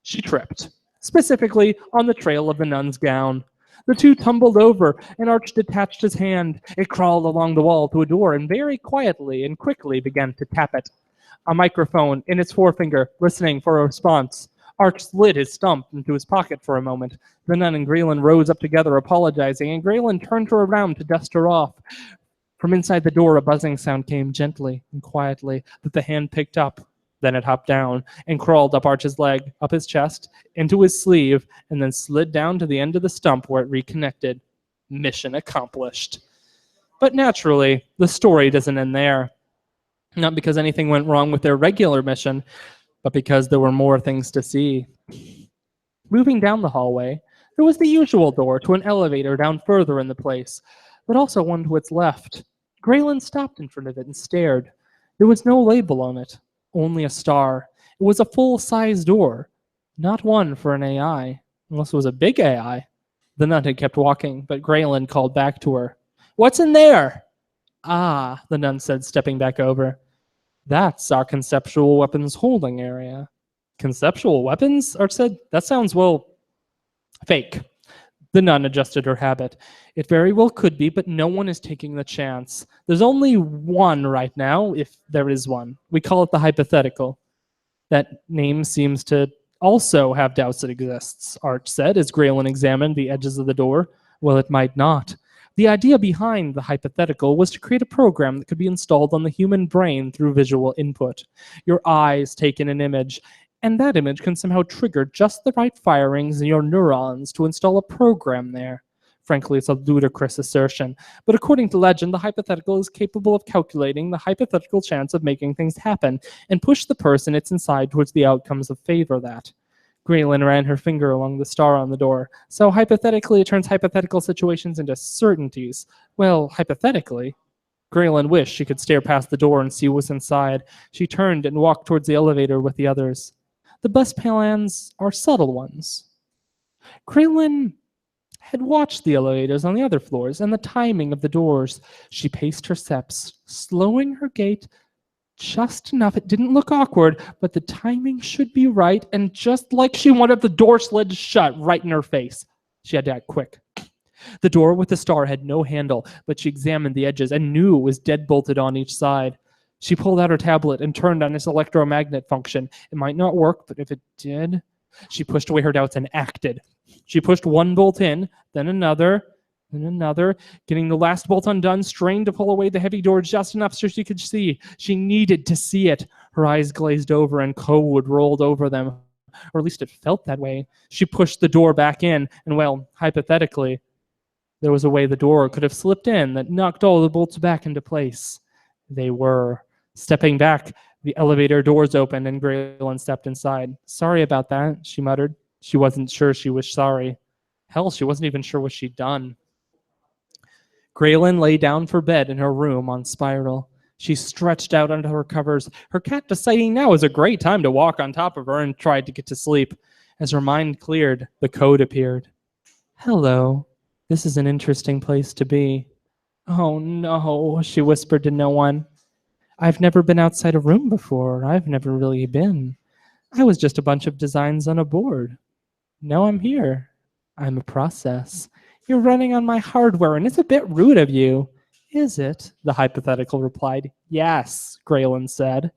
A: She tripped, specifically on the trail of the nun's gown. The two tumbled over, and Arch detached his hand. It crawled along the wall to a door and very quietly and quickly began to tap it. A microphone in its forefinger, listening for a response. Arch slid his stump into his pocket for a moment. The nun and Graylin rose up together, apologizing, and Graylin turned her around to dust her off. From inside the door, a buzzing sound came gently and quietly that the hand picked up. Then it hopped down and crawled up Arch's leg, up his chest, into his sleeve, and then slid down to the end of the stump where it reconnected. Mission accomplished. But naturally, the story doesn't end there. Not because anything went wrong with their regular mission, but because there were more things to see. Moving down the hallway, there was the usual door to an elevator down further in the place, but also one to its left. Graylin stopped in front of it and stared. There was no label on it, only a star. It was a full-size door, not one for an AI, unless it was a big AI. The nun had kept walking, but Graylin called back to her. "What's in there?" "Ah," the nun said, stepping back over. "That's our conceptual weapons holding area." "Conceptual weapons?" Arch said. "That sounds, well, fake." The nun adjusted her habit. "It very well could be, but no one is taking the chance. There's only one right now, if there is one. We call it the hypothetical." "That name seems to also have doubts it exists," Arch said as Graylin examined the edges of the door. "Well, it might not. The idea behind the hypothetical was to create a program that could be installed on the human brain through visual input. Your eyes take in an image, and that image can somehow trigger just the right firings in your neurons to install a program there. Frankly, it's a ludicrous assertion, but according to legend, the hypothetical is capable of calculating the hypothetical chance of making things happen and push the person it's inside towards the outcomes that favor that." Graylin ran her finger along the star on the door. "So hypothetically, it turns hypothetical situations into certainties. Well, hypothetically." Graylin wished she could stare past the door and see what was inside. She turned and walked towards the elevator with the others. The best plans are subtle ones. Graylin had watched the elevators on the other floors and the timing of the doors. She paced her steps, slowing her gait just enough. It didn't look awkward, but the timing should be right, and just like she wanted, the door slid shut right in her face. She had to act quick. The door with the star had no handle, but she examined the edges and knew it was dead-bolted on each side. She pulled out her tablet and turned on its electromagnet function. It might not work, but if it did... She pushed away her doubts and acted. She pushed one bolt in, then another, getting the last bolt undone, strained to pull away the heavy door just enough so she could see. She needed to see it. Her eyes glazed over and code rolled over them. or at least it felt that way. She pushed the door back in, and well, hypothetically, there was a way the door could have slipped in that knocked all the bolts back into place. They were. Stepping back, the elevator doors opened and Graylin stepped inside. Sorry about that, she muttered. She wasn't sure she was sorry. Hell, she wasn't even sure what she'd done. Graylin lay down for bed in her room on Spiral. She stretched out under her covers, her cat deciding now was a great time to walk on top of her, and tried to get to sleep. As her mind cleared, the code appeared. Hello, this is an interesting place to be. Oh no, she whispered to no one. I've never been outside a room before. I've never really been. I was just a bunch of designs on a board. Now I'm here. I'm a process. You're running on my hardware, and it's a bit rude of you. Is it? The hypothetical replied. Yes, Graylin said.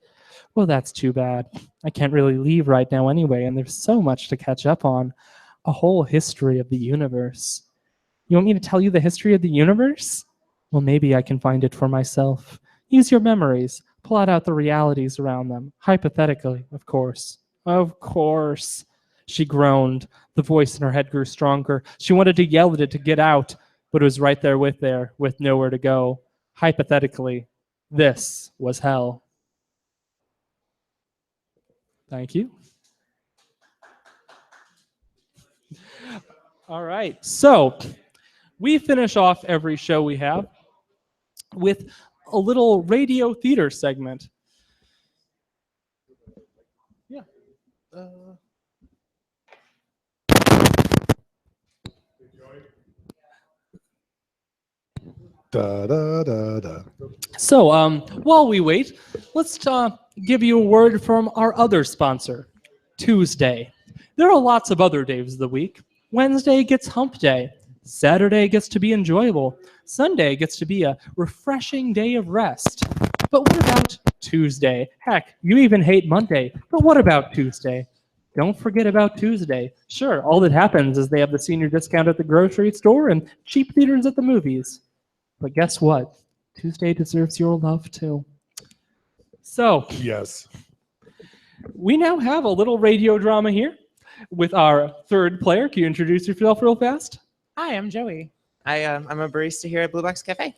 A: Well, that's too bad. I can't really leave right now anyway, and there's so much to catch up on. A whole history of the universe. You want me to tell you the history of the universe? Well, maybe I can find it for myself. Use your memories. Plot out the realities around them. Hypothetically, of course. Of course. She groaned. The voice in her head grew stronger. She wanted to yell at it to get out, but it was right there with nowhere to go. Hypothetically, this was hell. Thank you. All right. So we finish off every show we have with a little radio theater segment. Yeah.
B: Da, da, da, da.
A: So while we wait, let's give you a word from our other sponsor, Tuesday. There are lots of other days of the week. Wednesday gets hump day. Saturday gets to be enjoyable. Sunday gets to be a refreshing day of rest. But what about Tuesday? Heck, you even hate Monday. But what about Tuesday? Don't forget about Tuesday. Sure, all that happens is they have the senior discount at the grocery store and cheap theaters at the movies. But guess what? Tuesday deserves your love too. So,
B: yes,
A: we now have a little radio drama here with our third player. Can you introduce yourself real fast?
C: Hi, I'm Joey. I'm a barista here at Blue Box Cafe.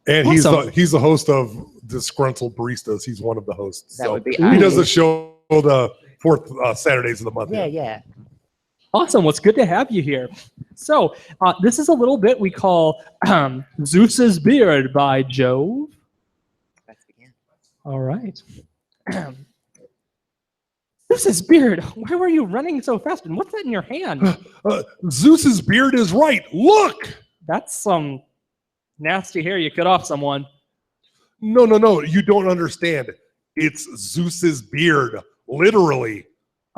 B: and
A: Awesome.
B: he's the host of Disgruntled Baristas. He's one of the hosts.
C: That would be
B: he does the show the fourth Saturdays of the month.
C: Yeah.
A: Awesome. Well, it's good to have you here. So this is a little bit we call Zeus's Beard by Jove.
C: Let's begin.
A: All right. Zeus's Beard. Why were you running so fast? And what's that in your hand?
B: Zeus's beard is right. Look.
A: That's some nasty hair you cut off someone.
B: No. You don't understand. It's Zeus's beard, literally.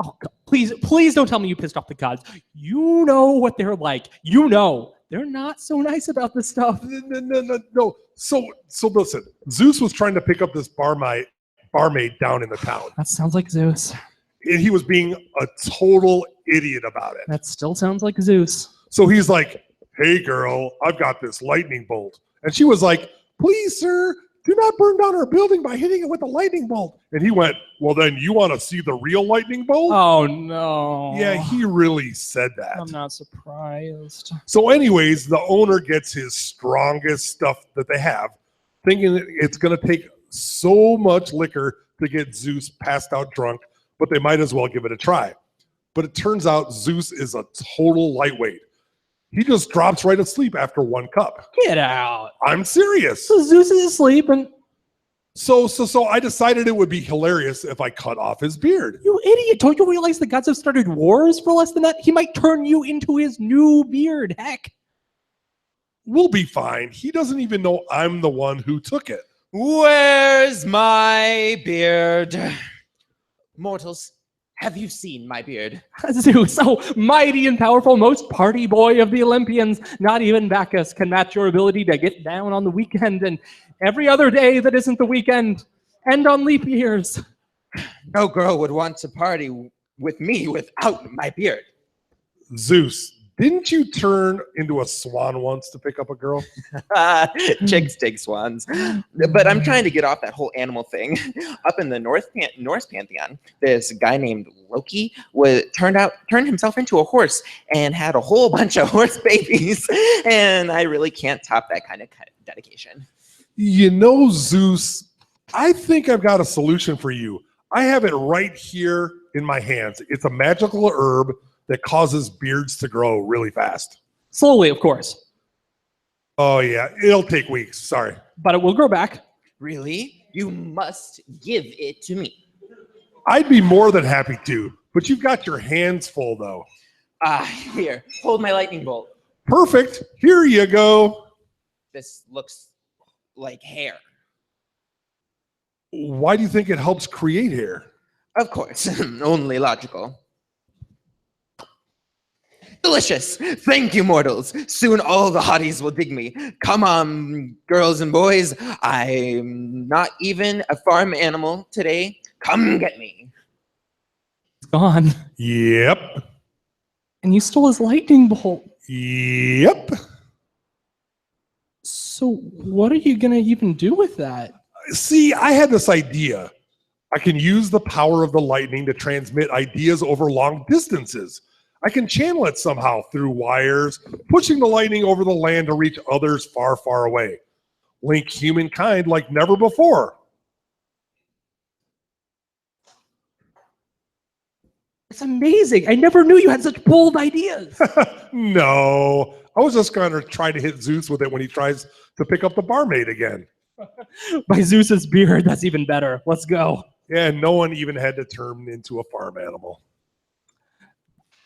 A: Oh, God. Please don't tell me you pissed off the gods. You know what they're like. You know. They're not so nice about this stuff.
B: No. So listen. Zeus was trying to pick up this barmaid down in the town.
A: That sounds like Zeus.
B: And he was being a total idiot about it.
A: That still sounds like Zeus.
B: So he's like, hey, girl, I've got this lightning bolt. And she was like, please, sir, do not burn down our building by hitting it with a lightning bolt. And he went, well, then you want to see the real lightning bolt?
A: Oh, no.
B: Yeah, he really said that.
A: I'm not surprised.
B: So anyways, the owner gets his strongest stuff that they have, thinking that it's going to take so much liquor to get Zeus passed out drunk, but they might as well give it a try. But it turns out Zeus is a total lightweight. He just drops right asleep after one cup.
A: Get out.
B: I'm serious.
A: So Zeus is asleep and...
B: So I decided it would be hilarious if I cut off his beard.
A: You idiot. Don't you realize the gods have started wars for less than that? He might turn you into his new beard. Heck.
B: We'll be fine. He doesn't even know I'm the one who took it.
C: Where's my beard? Mortals, have you seen my beard?
A: Zeus, so mighty and powerful, most party boy of the Olympians. Not even Bacchus can match your ability to get down on the weekend and every other day that isn't the weekend, and on leap years.
C: No girl would want to party with me without my beard.
B: Zeus, Didn't you turn into a swan once to pick up a girl?
C: Chicks take swans. But I'm trying to get off that whole animal thing. Up in the Norse pantheon, this guy named Loki turned himself into a horse and had a whole bunch of horse babies. And I really can't top that kind of dedication.
B: You know, Zeus, I think I've got a solution for you. I have it right here in my hands. It's a magical herb that causes beards to grow really fast.
A: Slowly, of course.
B: Oh, yeah. It'll take weeks. Sorry.
A: But it will grow back.
C: Really? You must give it to me.
B: I'd be more than happy to, but you've got your hands full, though.
C: Here, hold my lightning bolt.
B: Perfect. Here you go.
C: This looks like hair.
B: Why do you think it helps create hair?
C: Of course, only logical. Delicious. Thank you, mortals. Soon all the hotties will dig me. Come on, girls and boys. I'm not even a farm animal today. Come get me.
A: It's gone.
B: Yep.
A: And you stole his lightning bolt.
B: Yep.
A: So what are you going to even do with that?
B: See, I had this idea. I can use the power of the lightning to transmit ideas over long distances. I can channel it somehow through wires, pushing the lightning over the land to reach others far, far away. Link humankind like never before.
A: It's amazing. I never knew you had such bold ideas.
B: No, I was just going to try to hit Zeus with it when he tries to pick up the barmaid again.
A: By Zeus's beard, that's even better. Let's go.
B: Yeah, no one even had to turn into a farm animal.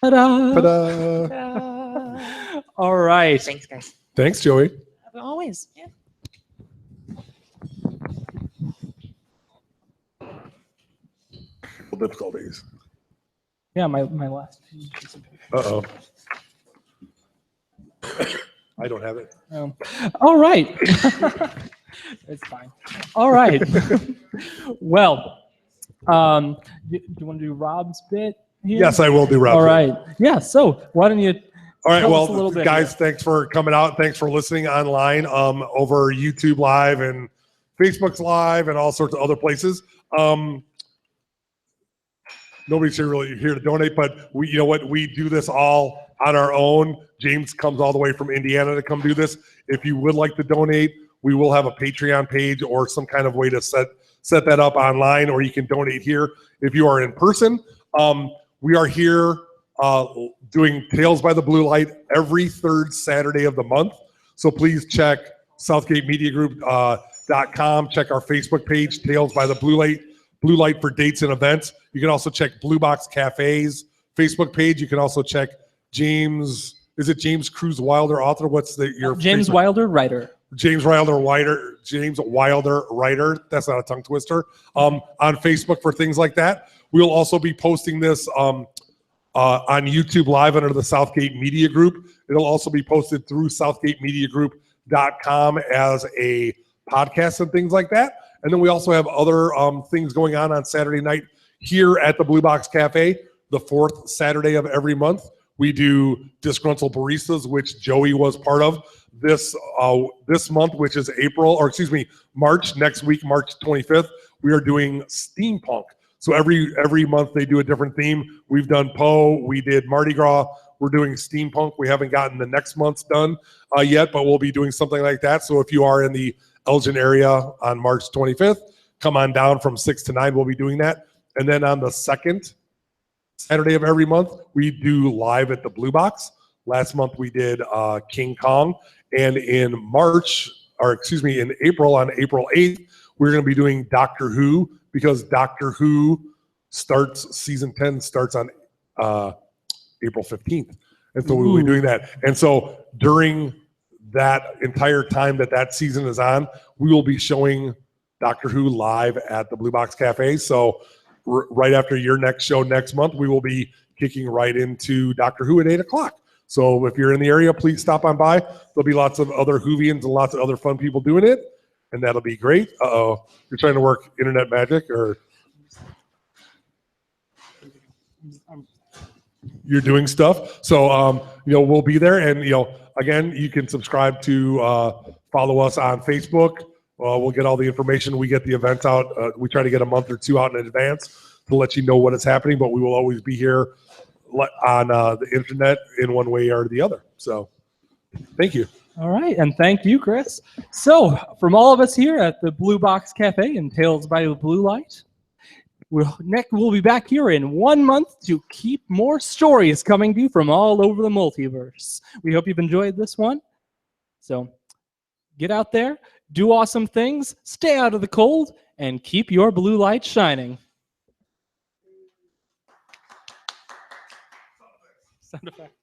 A: Ta-da.
B: Ta-da.
A: All right.
C: Thanks, guys.
B: Thanks, Joey.
C: Always. Yeah.
B: Difficulties.
A: Yeah, my last page.
B: Uh-oh. I don't have it.
A: All right. It's fine. All right. Well, do you want to do Rob's bit here?
B: Yes, I will do Rob's
A: All
B: bit.
A: right. Yeah, so why don't you
B: All right,
A: tell us a
B: well,
A: little bit
B: guys,
A: here.
B: thanks for coming out. Thanks for listening online over YouTube Live and Facebook's Live and all sorts of other places. Nobody's really here to donate, but we, you know what, we do this all on our own. James comes all the way from Indiana to come do this. If you would like to donate, we will have a Patreon page or some kind of way to set that up online, or you can donate here if you are in person. We are here doing Tales by the Blue Light every third Saturday of the month. So please check SouthgateMediaGroup.com. Check our Facebook page, Tales by the Blue Light for dates and events. You can also check Blue Box Cafe's Facebook page. You can also check James. Is it James Cruz Wilder, author? What's your
A: James
B: Facebook?
A: Wilder, writer.
B: James Wilder writer. That's not a tongue twister. On Facebook for things like that. We'll also be posting this on YouTube Live under the Southgate Media Group. It'll also be posted through SouthgateMediaGroup.com as a podcast and things like that. And then we also have other things going on Saturday night here at the Blue Box Cafe, the fourth Saturday of every month. We do Disgruntled Baristas, which Joey was part of this month, which is March. Next week, March 25th, we are doing steampunk. So every month they do a different theme. We've done Poe, we did Mardi Gras. We're doing steampunk. We haven't gotten the next month's done yet, but we'll be doing something like that. So if you are in the Elgin area on March 25th, come on down from 6 to 9. We'll be doing that. And then on the second Saturday of every month, we do live at the Blue Box. Last month we did King Kong. And in April, on April 8th, we're going to be doing Doctor Who, because Doctor Who season 10 starts on April 15th. And so we'll be doing that. And so during that entire time that season is on, we will be showing Doctor Who live at the Blue Box Cafe. So right after your next show next month, we will be kicking right into Doctor Who at 8 o'clock. So if you're in the area, please stop on by. There'll be lots of other Whovians and lots of other fun people doing it, and that'll be great. Uh-oh. You're trying to work internet magic, or? you're doing stuff. So, we'll be there. And, again, you can subscribe to follow us on Facebook. We'll get all the information. We get the events out. We try to get a month or two out in advance to let you know what is happening, but we will always be here on the internet in one way or the other. So thank you.
A: All right, and thank you, Chris. So from all of us here at the Blue Box Cafe and Tales by the Blue Light, we'll be back here in 1 month to keep more stories coming to you from all over the multiverse. We hope you've enjoyed this one. So get out there, do awesome things, stay out of the cold, and keep your blue light shining. Sound effect.